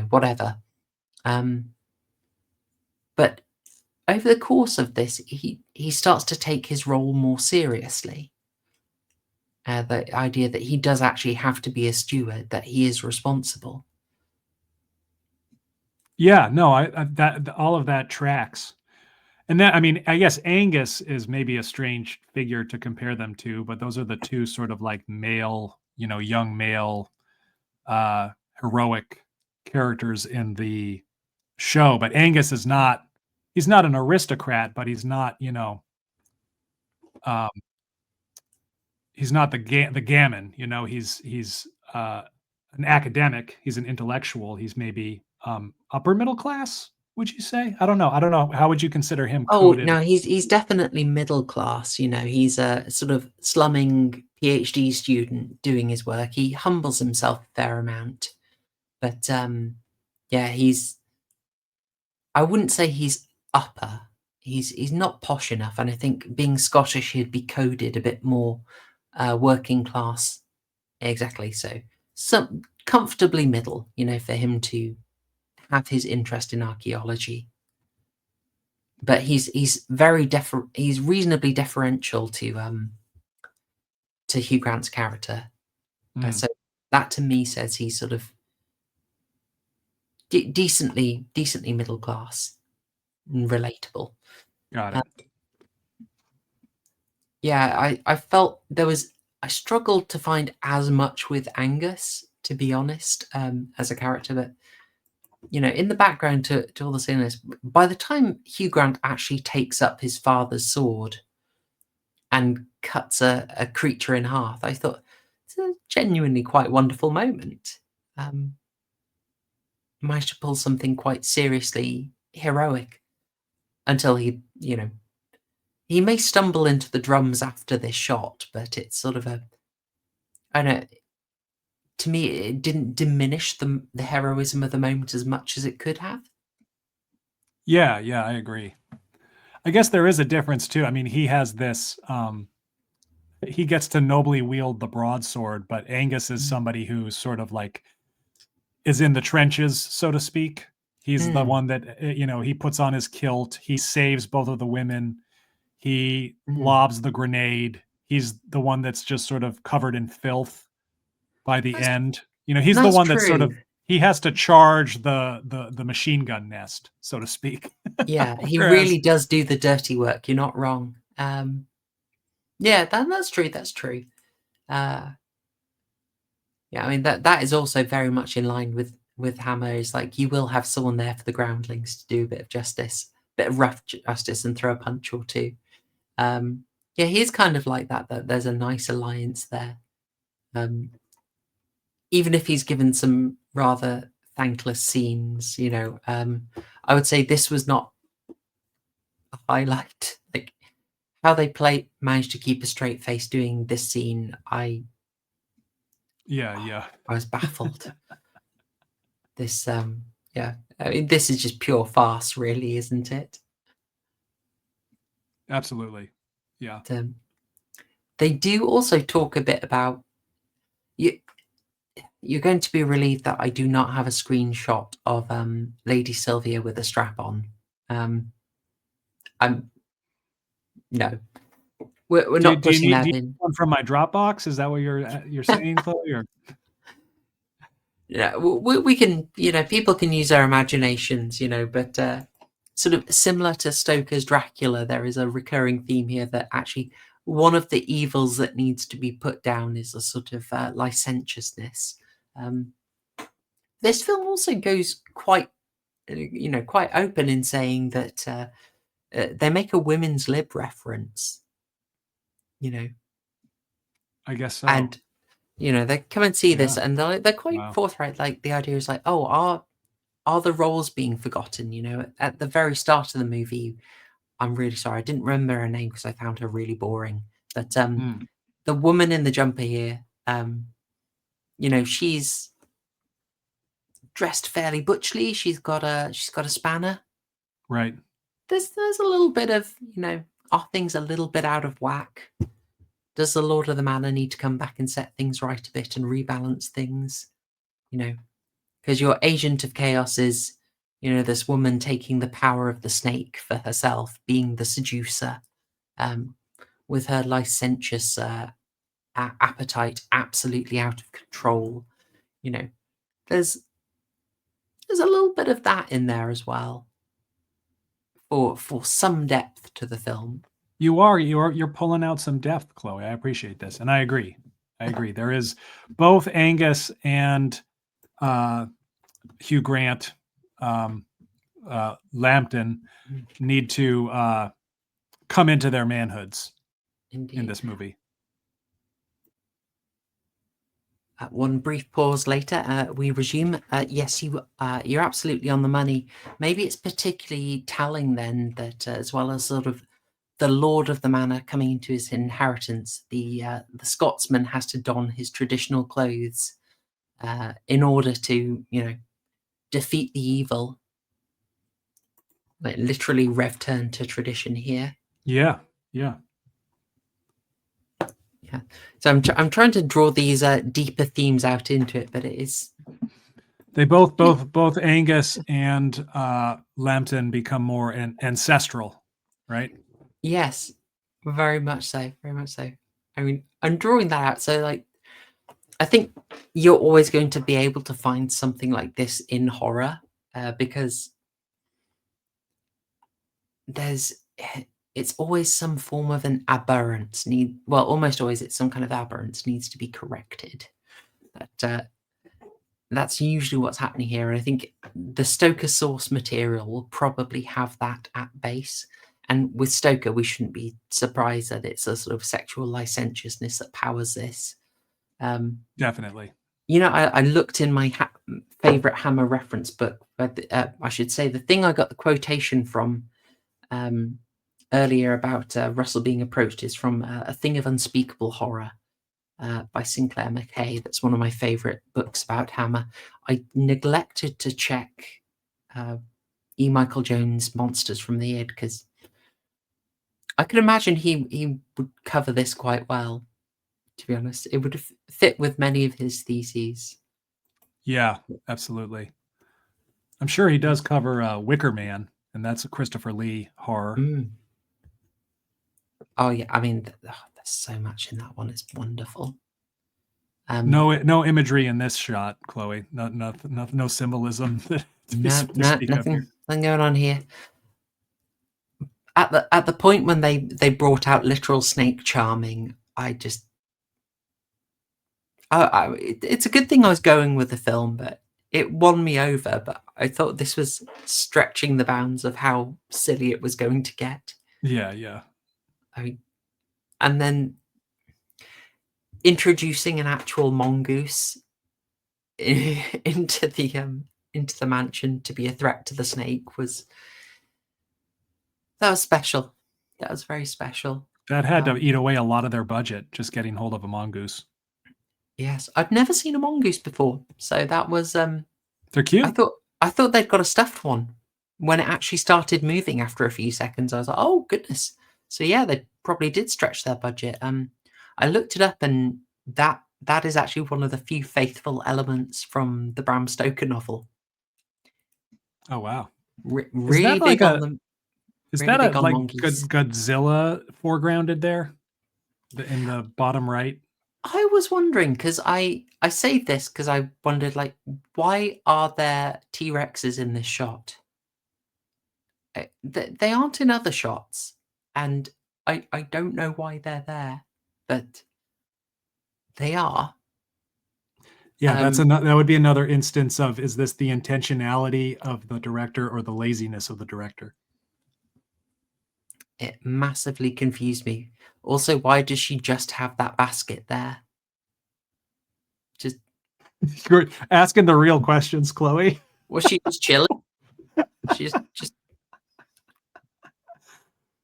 whatever. But over the course of this, he starts to take his role more seriously. The idea that he does actually have to be a steward, that he is responsible. Yeah, no, that all of that tracks. And that, I mean, I guess Angus is maybe a strange figure to compare them to, but those are the two sort of like male, young male, heroic characters in the show. But Angus is not, he's not an aristocrat, but he's not, um, he's not the gammon, he's an academic, he's an intellectual, he's maybe upper middle class, would you say? I don't know, how would you consider him Oh, coded? no, he's definitely middle class. He's a sort of slumming PhD student doing his work. He humbles himself a fair amount, but yeah, I wouldn't say he's upper. He's not posh enough, and I think being Scottish, he'd be coded a bit more working class. Exactly. So some comfortably middle, for him to have his interest in archaeology. But he's reasonably deferential to Hugh Grant's character. Mm, So that to me says he's sort of decently middle class and relatable. got Uh, it. yeah, I felt I struggled to find as much with Angus, to be honest, as a character. But in the background to all the silliness, by the time Hugh Grant actually takes up his father's sword and cuts a creature in half, I thought it's a genuinely quite wonderful moment. Um, Managed to pull something quite seriously heroic until he may stumble into the drums after this shot, but it's sort of I don't know. To me, it didn't diminish the heroism of the moment as much as it could have. Yeah, yeah, I agree. I guess there is a difference too. I mean, he has this he gets to nobly wield the broadsword, but Angus is Mm. somebody who's sort of like is in the trenches, so to speak. He's the Mm, one that he puts on his kilt, he saves both of the women, he mm. lobs the grenade. He's the one that's just sort of covered in filth by the That's end. He's the that's one that's sort true. of he has to charge the machine gun nest, so to speak. Yeah, he Whereas really does do the dirty work. You're not wrong. Yeah, that's true. That's true. Uh, yeah, I mean that is also very much in line with Hammer. Is like you will have someone there for the groundlings to do a bit of justice, bit of rough justice, and throw a punch or two. Yeah, he's kind of like that. That there's a nice alliance there. Um, Even if he's given some rather thankless scenes, I would say this was not a highlight. Like how they managed to keep a straight face doing this scene, yeah, yeah, I was baffled. This, yeah, I mean, this is just pure farce, really, isn't it? absolutely. Yeah. They do also talk a bit about you. You're going to be relieved that I do not have a screenshot of Lady Sylvia with a strap on. I'm no, we're not Do you putting need that in. one from my Dropbox? Is that what you're saying, Chloe? Or Yeah, we can, people can use their imaginations, but sort of similar to Stoker's Dracula, there is a recurring theme here that actually one of the evils that needs to be put down is a sort of licentiousness. Um, this film also goes quite quite open in saying that they make a women's lib reference, you know, I guess so. and they come and see this, Yeah. and they're quite Wow. forthright. Like the idea is like, oh, are the roles being forgotten? At the very start of the movie, I'm really sorry, I didn't remember her name because I found her really boring. But Mm, the woman in the jumper here, she's dressed fairly butchly. She's got a spanner. right. There's a little bit of, are things a little bit out of whack? Does the Lord of the Manor need to come back and set things right a bit and rebalance things? Because your agent of chaos is, this woman taking the power of the snake for herself, being the seducer, with her licentious appetite absolutely out of control. You know, there's a little bit of that in there as well for some depth to the film. You're pulling out some depth, Chloe. I appreciate this, and I agree. I agree. There is both Angus and Hugh Grant, Lambton Mm, need to come into their manhoods in indeed. this movie. One brief pause later, we resume. Yes, you're absolutely on the money. Maybe it's particularly telling then that, as well as sort of the lord of the manor coming into his inheritance, the Scotsman has to don his traditional clothes in order to, defeat the evil. Like literally rev turn to tradition here. Yeah, yeah. Yeah. So I'm trying to draw these deeper themes out into it, but it is. They both Angus and Lambton become more ancestral, right? Yes, very much so, very much so. I mean, I'm drawing that out. So, like, I think you're always going to be able to find something like this in horror because there's it's always some form of an aberrance almost always it's some kind of aberrance needs to be corrected. That's usually what's happening here, and I think the Stoker source material will probably have that at base. And with Stoker, we shouldn't be surprised that it's a sort of sexual licentiousness that powers this. Definitely. I looked in my favorite Hammer reference book, but I should say the thing I got the quotation from earlier about Russell being approached is from A Thing of Unspeakable Horror by Sinclair McKay. That's one of my favorite books about Hammer. I neglected to check E. Michael Jones' Monsters from the Id because I could imagine he would cover this quite well. To be honest, it would fit with many of his theses. Yeah, absolutely. I'm sure he does cover Wicker Man, and that's a Christopher Lee horror. Mm. Oh yeah, I mean, there's so much in that one. It's wonderful. No imagery in this shot, Chloe. No symbolism to No, speak of here. nothing going on here. At the point when they brought out literal snake charming, it's a good thing I was going with the film, but it won me over. But I thought this was stretching the bounds of how silly it was going to get. Yeah, yeah. I mean, and then introducing an actual mongoose into the mansion to be a threat to the snake that was special. That was very special. That had to eat away a lot of their budget, just getting hold of a mongoose. Yes, I'd never seen a mongoose before, so that was They're cute. I thought they'd got a stuffed one. When it actually started moving after a few seconds, I was like, oh goodness. So yeah, they probably did stretch their budget. I looked it up, and that is actually one of the few faithful elements from the Bram Stoker novel. Oh wow. Is Really that like big on a them. is Really that big a on like monkeys. Godzilla foregrounded there? In the bottom right? I was wondering because I saved this because I wondered like why are there T-Rexes in this shot? They aren't in other shots, and I don't know why they're there, but they are. Yeah, that would be another instance of, is this the intentionality of the director or the laziness of the director? It massively confused me. Also, why does she just have that basket there? Just You're asking the real questions, Chloe. was she just chilling? She's just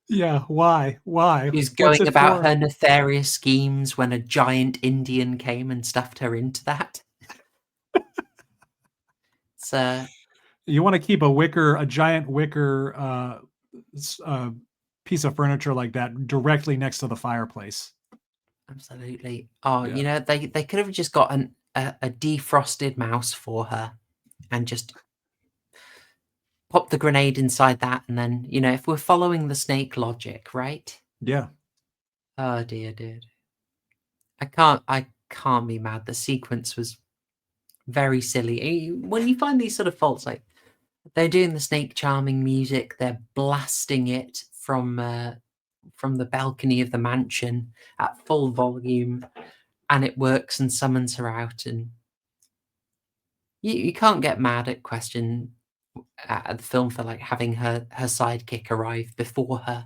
Yeah, why? Why? she was What's going it about for? her nefarious schemes when a giant Indian came and stuffed her into that. So You want to keep a giant wicker piece of furniture like that directly next to the fireplace. absolutely. Oh, Yeah. they could have just got a defrosted mouse for her and just pop the grenade inside that, and then if we're following the snake logic, right? Yeah. Oh dear, dear. I can't be mad. The sequence was very silly. When you find these sort of faults, like they're doing the snake charming music, they're blasting it from the balcony of the mansion at full volume, and it works and summons her out, and you can't get mad at the film for like having her sidekick arrive before her.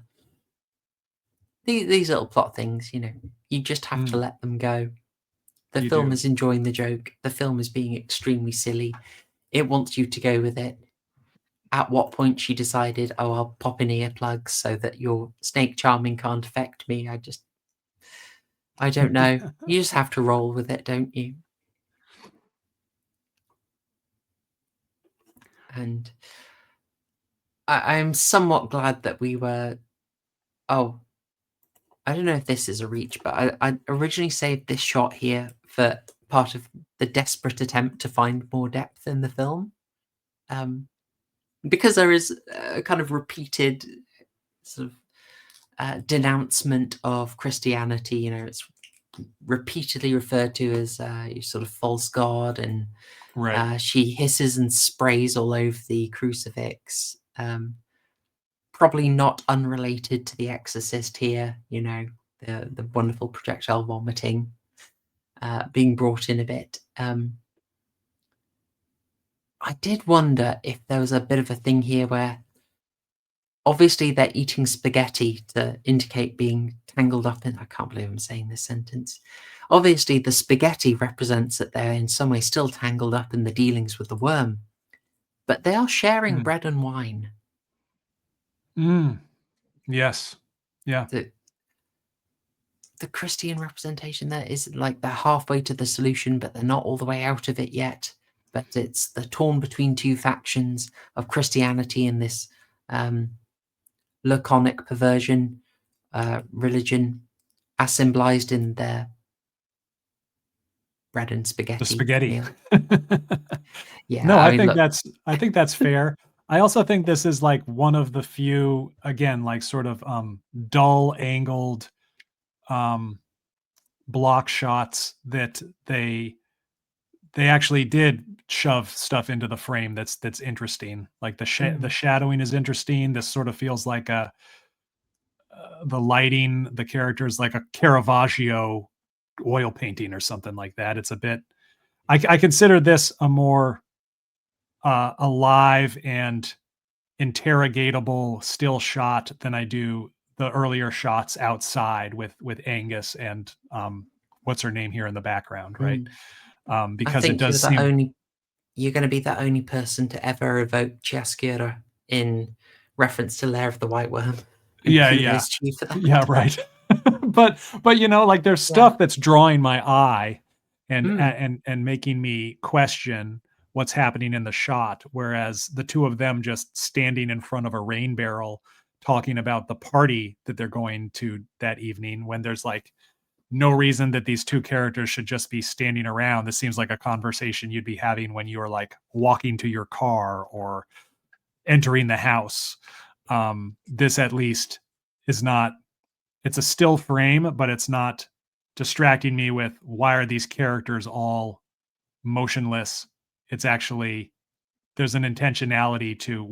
These little plot things, you just have to Mm, let them go. The you film do. is enjoying the joke. The film is being extremely silly. It wants you to go with it. At what point she decided, oh, I'll pop in earplugs so that your snake charming can't affect me. I don't know. You just have to roll with it, don't you? And I'm somewhat glad that we were. Oh, I don't know if this is a reach, but I originally saved this shot here for part of the desperate attempt to find more depth in the film. Um, because there is a kind of repeated sort of denouncement of Christianity. It's repeatedly referred to as your sort of false god, and Right. she hisses and sprays all over the crucifix. Probably not unrelated to The Exorcist here. The wonderful projectile vomiting being brought in a bit. I did wonder if there was a bit of a thing here where obviously they're eating spaghetti to indicate being tangled up in. I can't believe I'm saying this sentence. Obviously, the spaghetti represents that they're in some way still tangled up in the dealings with the worm, but they are sharing Mm. bread and wine. Mm. Yes. Yeah. The Christian representation there is like they're halfway to the solution, but they're not all the way out of it yet. But it's the torn between two factions of Christianity and this laconic perversion religion, as symbolized in their bread and The spaghetti spaghetti. meal. Yeah, No, I mean, look, I think that's fair. I also think this is like one of the few, again, like sort of dull angled um block shots that they actually did shove stuff into the frame that's interesting. Like the shadowing is interesting. This sort of feels like the lighting, the characters like a Caravaggio oil painting or something like that. It's a bit. I consider this a more alive and interrogatable still shot than I do the earlier shots outside with Angus and what's her name here in the background, right? I Because it think does seem. you're going to be the only person to ever evoke Chiaroscuro in reference to Lair of the White Worm, and Yeah, yeah, kudos to you for yeah, that. right. But like there's Yeah. stuff that's drawing my eye Mm, and making me question what's happening in the shot, whereas the two of them just standing in front of a rain barrel talking about the party that they're going to that evening, when there's like no reason that these two characters should just be standing around. This seems like a conversation you'd be having when you are like walking to your car or entering the house. This at least is not. It's a still frame, but it's not distracting me with why are these characters all motionless. It's actually, there's an intentionality to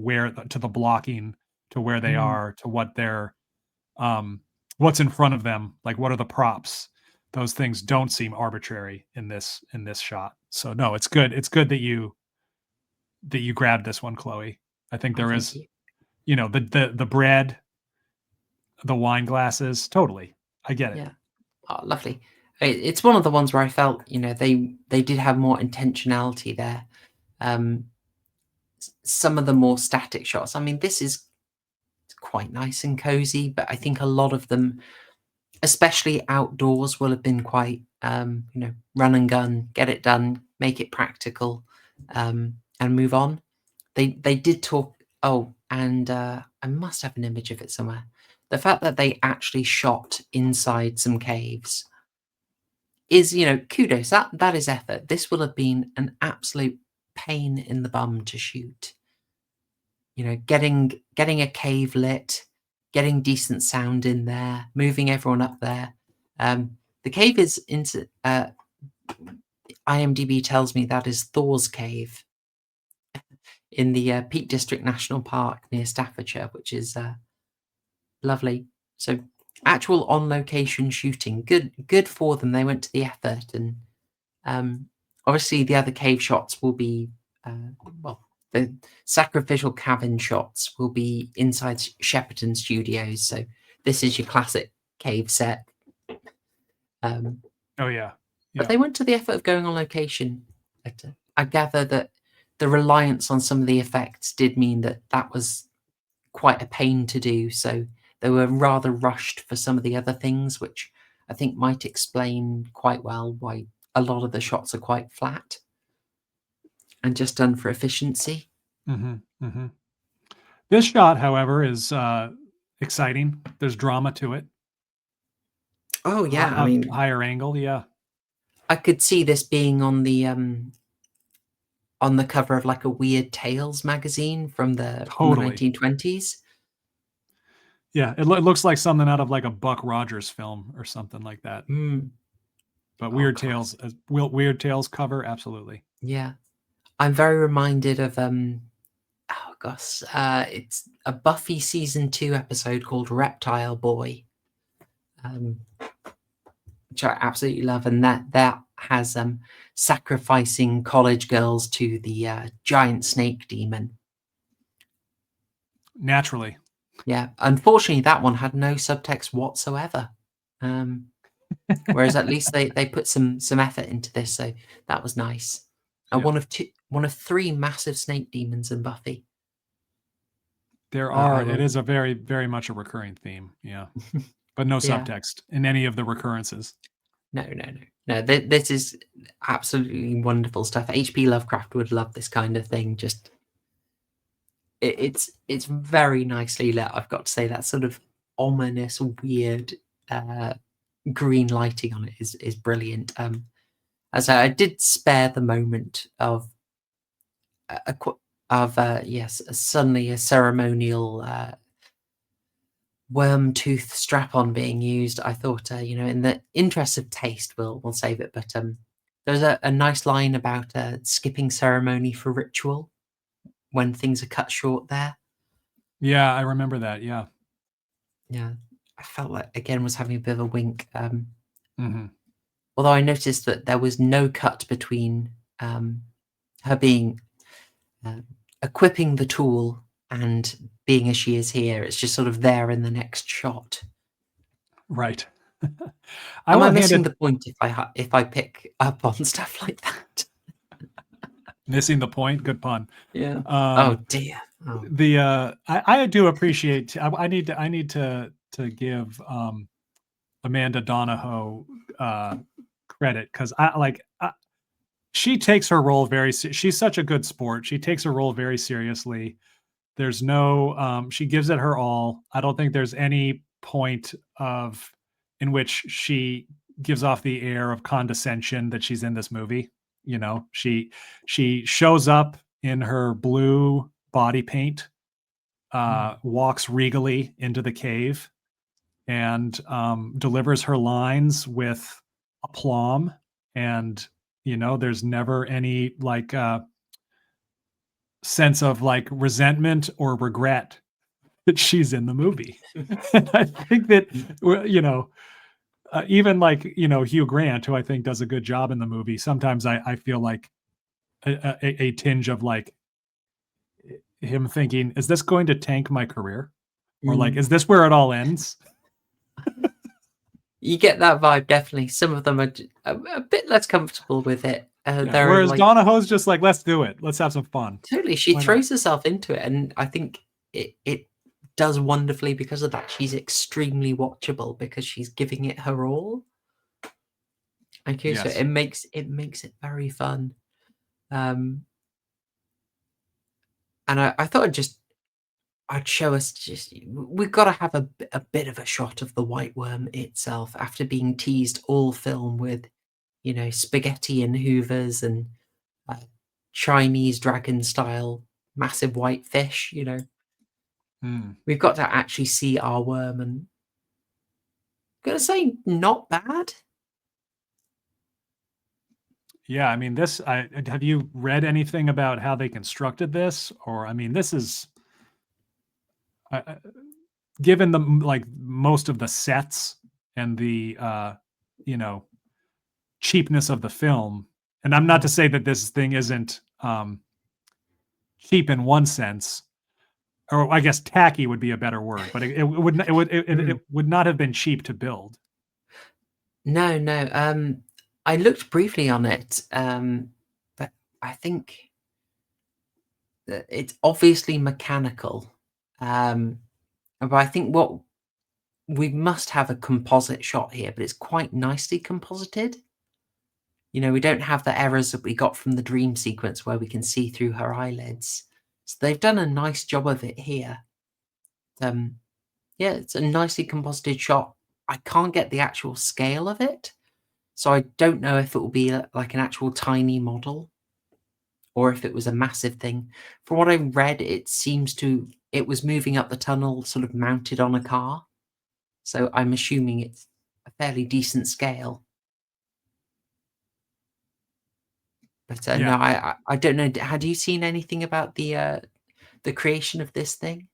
to the blocking, to where they mm, are, to what they're um what's in front of them, like what are the props. those things don't seem arbitrary in this shot. So no, it's good. It's good that you grabbed this one, Chloe. I think Oh, there thank is, you. the bread, the wine glasses, totally. I get it. Yeah. Oh, lovely. It's one of the ones where I felt, they did have more intentionality there. Some of the more static shots. I mean, this is quite nice and cozy, but I think a lot of them, especially outdoors, will have been quite, run and gun, get it done, make it practical, and move on. They did talk. Oh, and I must have an image of it somewhere. The fact that they actually shot inside some caves is, kudos. That is effort. This will have been an absolute pain in the bum to shoot. Getting a cave lit, getting decent sound in there, moving everyone up there. The cave is into. IMDb tells me that is Thor's Cave in the Peak District National Park near Staffordshire, which is lovely. So actual on location shooting, good for them. They went to the effort, and obviously the other cave shots will be the sacrificial cavern shots will be inside Shepperton Studios. So this is your classic cave set. Oh yeah. But they went to the effort of going on location. I gather that the reliance on some of the effects did mean that was quite a pain to do. So they were rather rushed for some of the other things, which I think might explain quite well why a lot of the shots are quite flat and just done for efficiency. This shot, however, is exciting. There's drama to it. Oh yeah, I mean, higher angle, yeah. I could see this being on the cover of like a Weird Tales magazine from the Totally. 1920s. Yeah, it looks like something out of like a Buck Rogers film or something like that. But Weird Tales, Weird Tales cover, absolutely. Yeah, I'm very reminded of oh gosh, it's a Buffy season 2 episode called Reptile Boy, which I absolutely love, and that has sacrificing college girls to the giant snake demon. Naturally. Yeah, unfortunately, that one had no subtext whatsoever. Whereas at least they put some effort into this, so that was nice. Yeah. One of 3 massive snake demons in Buffy. There are. It is a very, very much a recurring theme. Yeah, but no subtext in any of the recurrences. No. This is absolutely wonderful stuff. H.P. Lovecraft would love this kind of thing. Just it's very nicely lit. I've got to say that sort of ominous, weird green lighting on it is brilliant. As I did spare the moment of suddenly a ceremonial worm tooth strap-on being used. I thought, in the interest of taste, we'll save it. But there's a nice line about skipping ceremony for ritual when things are cut short there. Yeah, I remember that. Yeah. Yeah, I felt like again was having a bit of a wink. Although I noticed that there was no cut between her being equipping the tool and being as she is here. It's just sort of there in the next shot. Right. Am I missing the point if I pick up on stuff like that? Missing the point. Good pun. Yeah. Oh dear. Oh. I do appreciate. I need to give Amanda Donahoe credit, because she takes her role very. She's such a good sport. She takes her role very seriously. There's no. She gives it her all. I don't think there's any point in which she gives off the air of condescension that she's in this movie. She shows up in her blue body paint, walks regally into the cave, and delivers her lines with aplomb. And there's never any sense of resentment or regret that she's in the movie. And I think that even like Hugh Grant, who I think does a good job in the movie. Sometimes I feel like a tinge of like him thinking, is this going to tank my career? Or like, Mm. is this where it all ends? You get that vibe, definitely. Some of them are a bit less comfortable with it. Yeah. They're Whereas like, Donahoe's just like, let's do it. Let's have some fun. totally, she Why not? throws herself into it, and I think it does wonderfully because of that. She's extremely watchable because she's giving it her all. Okay, so Yes. it makes it very fun. And I thought I'd show us we've got to have a bit of a shot of the white worm itself after being teased all film with, spaghetti and hoovers and uh, Chinese dragon style massive white fish. Hmm. We've got to actually see our worm, and I'm gonna say not bad. Yeah, I mean, have you read anything about how they constructed this? Or, I mean, this is, given like most of the sets and the, you know, cheapness of the film, and I'm not to say that this thing isn't cheap in one sense, or I guess tacky would be a better word, but it would not have been cheap to build. No, no. I looked briefly on it, but I think that it's obviously mechanical. But I think what we must have a composite shot here, but it's quite nicely composited. We don't have the errors that we got from the dream sequence where we can see through her eyelids. So they've done a nice job of it here. Yeah, it's a nicely composited shot. I can't get the actual scale of it, so I don't know if it will be like an actual tiny model or if it was a massive thing. From what I read, it was moving up the tunnel sort of mounted on a car. So I'm assuming it's a fairly decent scale. But no, Yeah, I don't know. Had you seen anything about the creation of this thing?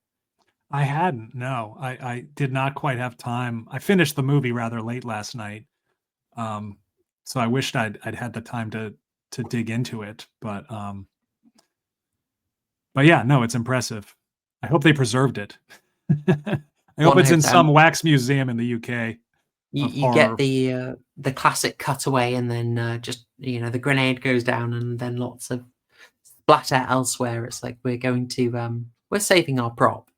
I hadn't. No, I did not quite have time. I finished the movie rather late last night, um, so I wished I'd had the time to dig into it. But yeah, no, it's impressive. I hope they preserved it. I hope One it's in hopes. some wax museum in the UK You of you get horror. the classic cutaway, and then just the grenade goes down, and then lots of splatter elsewhere. It's like we're saving our prop.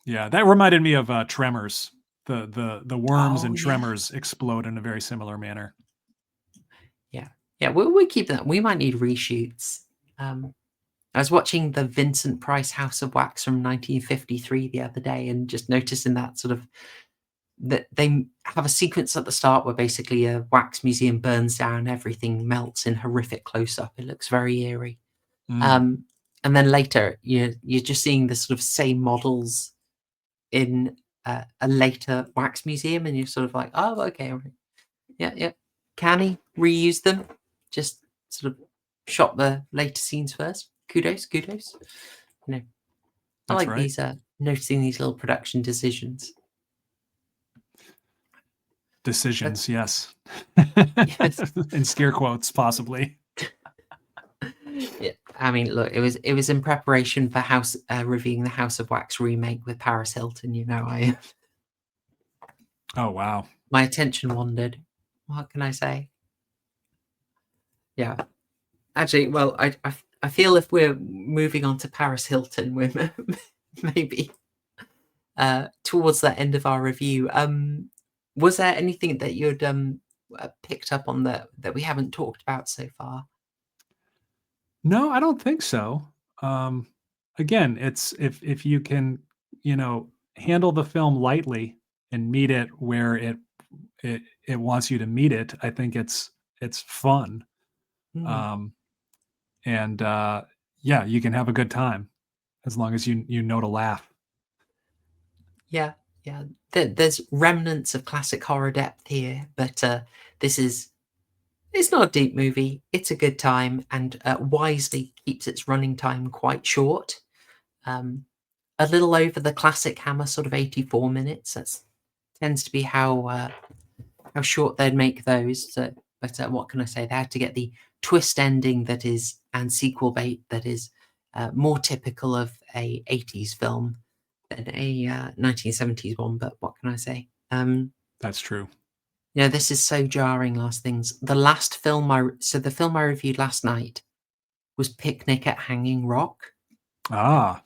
Yeah, that reminded me of Tremors. The worms Oh and yeah, Tremors explode in a very similar manner. yeah, yeah. We keep that. We might need reshoots. I was watching the Vincent Price House of Wax from 1953 the other day, and just noticing that sort of that they have a sequence at the start where basically a wax museum burns down, everything melts in horrific close up. It looks very eerie. Mm. Um, and then later, you're just seeing the sort of same models in a later wax museum, and you're sort of like, oh, okay, all right. Yeah, yeah. Can he reuse them? Just sort of shot the later scenes first. Kudos, kudos. You know, I That's like right. these noticing these little production decisions. But Decisions, yes. yes, In scare quotes, possibly. yeah. I mean, look, it was in preparation for House reviewing the House of Wax remake with Paris Hilton. I Oh, wow. my attention wandered. What can I say? Yeah, actually, well, I feel if we're moving on to Paris Hilton, we're maybe towards the end of our review. Was there anything that you'd picked up on that we haven't talked about so far? No, I don't think so. Um, Again, it's if you can, handle the film lightly and meet it where it wants you to meet it, I think it's fun. Hmm. Um, and yeah, you can have a good time as long as you know to laugh. Yeah, yeah. There's remnants of classic horror depth here, but this is it's not a deep movie. It's a good time, and wisely keeps its running time quite short. Um, a little over the classic Hammer sort of 84 minutes. That tends to be how how short they'd make those. So, but what can I say? They had to get the twist ending that is, and sequel bait that is more typical of a 80s film than a 1970s one. But what can I say? That's true. This is so jarring. Last things. The last film the film I reviewed last night was Picnic at Hanging Rock. Ah.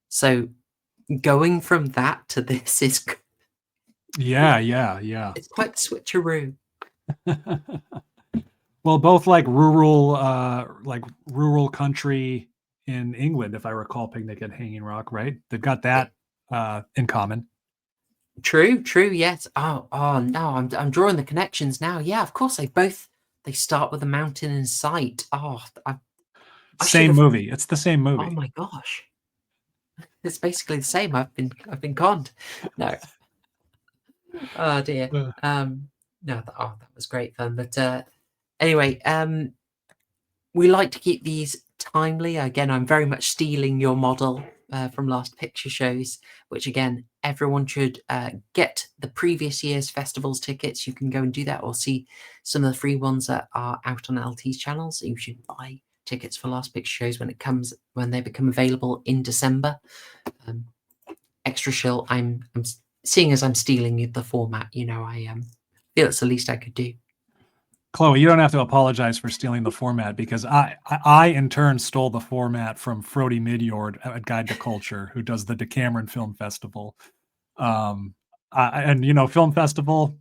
So going from that to this is yeah. it's quite the switcheroo. Well, both like rural country in England, if I recall, Picnic at Hanging Rock, right? They've got that in common. True, yes. Oh no, I'm drawing the connections now. Yeah, of course they start with a mountain in sight. Oh, I Same movie. It's the same movie. Oh my gosh. It's basically the same. I've been conned. No. Oh dear. No, that was great fun. But anyway, we like to keep these timely. Again, I'm very much stealing your model from last picture shows, which again, everyone should get the previous year's festivals tickets. You can go and do that, or see some of the free ones that are out on LT's channel. So you should buy tickets for last picture shows when they become available in December. Extra Shill, I'm seeing as I'm stealing the format, I feel it's the least I could do. Chloe, you don't have to apologize for stealing the format, because I in turn stole the format from Frody Midyord at Guide to Culture, who does the Decameron Film Festival. And film festival,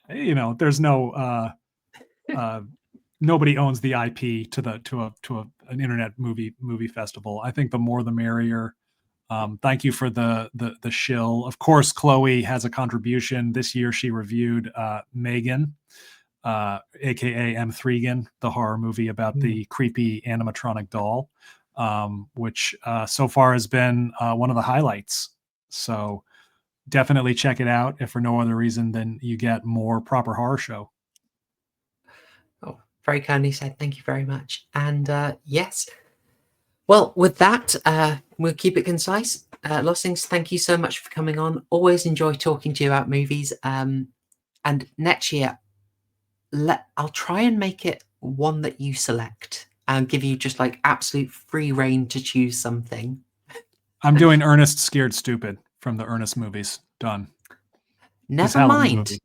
there's no nobody owns the IP to an internet movie festival. I think the more the merrier. Thank you for the shill. Of course, Chloe has a contribution. This year she reviewed Megan, aka M3gan, the horror movie about the creepy animatronic doll, which so far has been one of the highlights. So definitely check it out, if for no other reason than you get more proper horror show. Oh, very kindly said. Thank you very much. And yes. Well, with that, we'll keep it concise. Lost Things, thank you so much for coming on. Always enjoy talking to you about movies. And next year, I'll try and make it one that you select and give you just like absolute free reign to choose something. I'm doing Ernest Scared Stupid from the Ernest movies. Done. Never mind.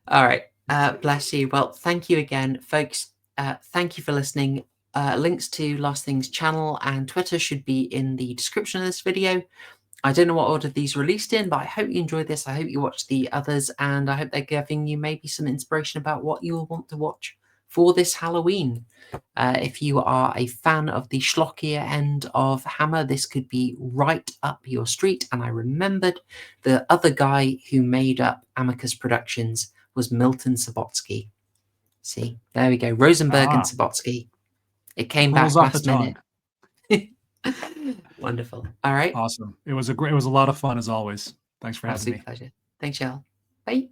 All right. Bless you. Well, thank you again, folks. Thank you for listening. Links to Last Things channel and Twitter should be in the description of this video. I don't know what order these released in, but I hope you enjoyed this. I hope you watched the others, and I hope they're giving you maybe some inspiration about what you will want to watch for this Halloween. If you are a fan of the schlockier end of Hammer, this could be right up your street. And I remembered the other guy who made up Amicus Productions was Milton Subotsky. See, there we go. Rosenberg and Subotsky. It came back last minute. Wonderful. All right. Awesome. It was a lot of fun as always. Thanks for having me. Pleasure. Thanks, y'all. Bye.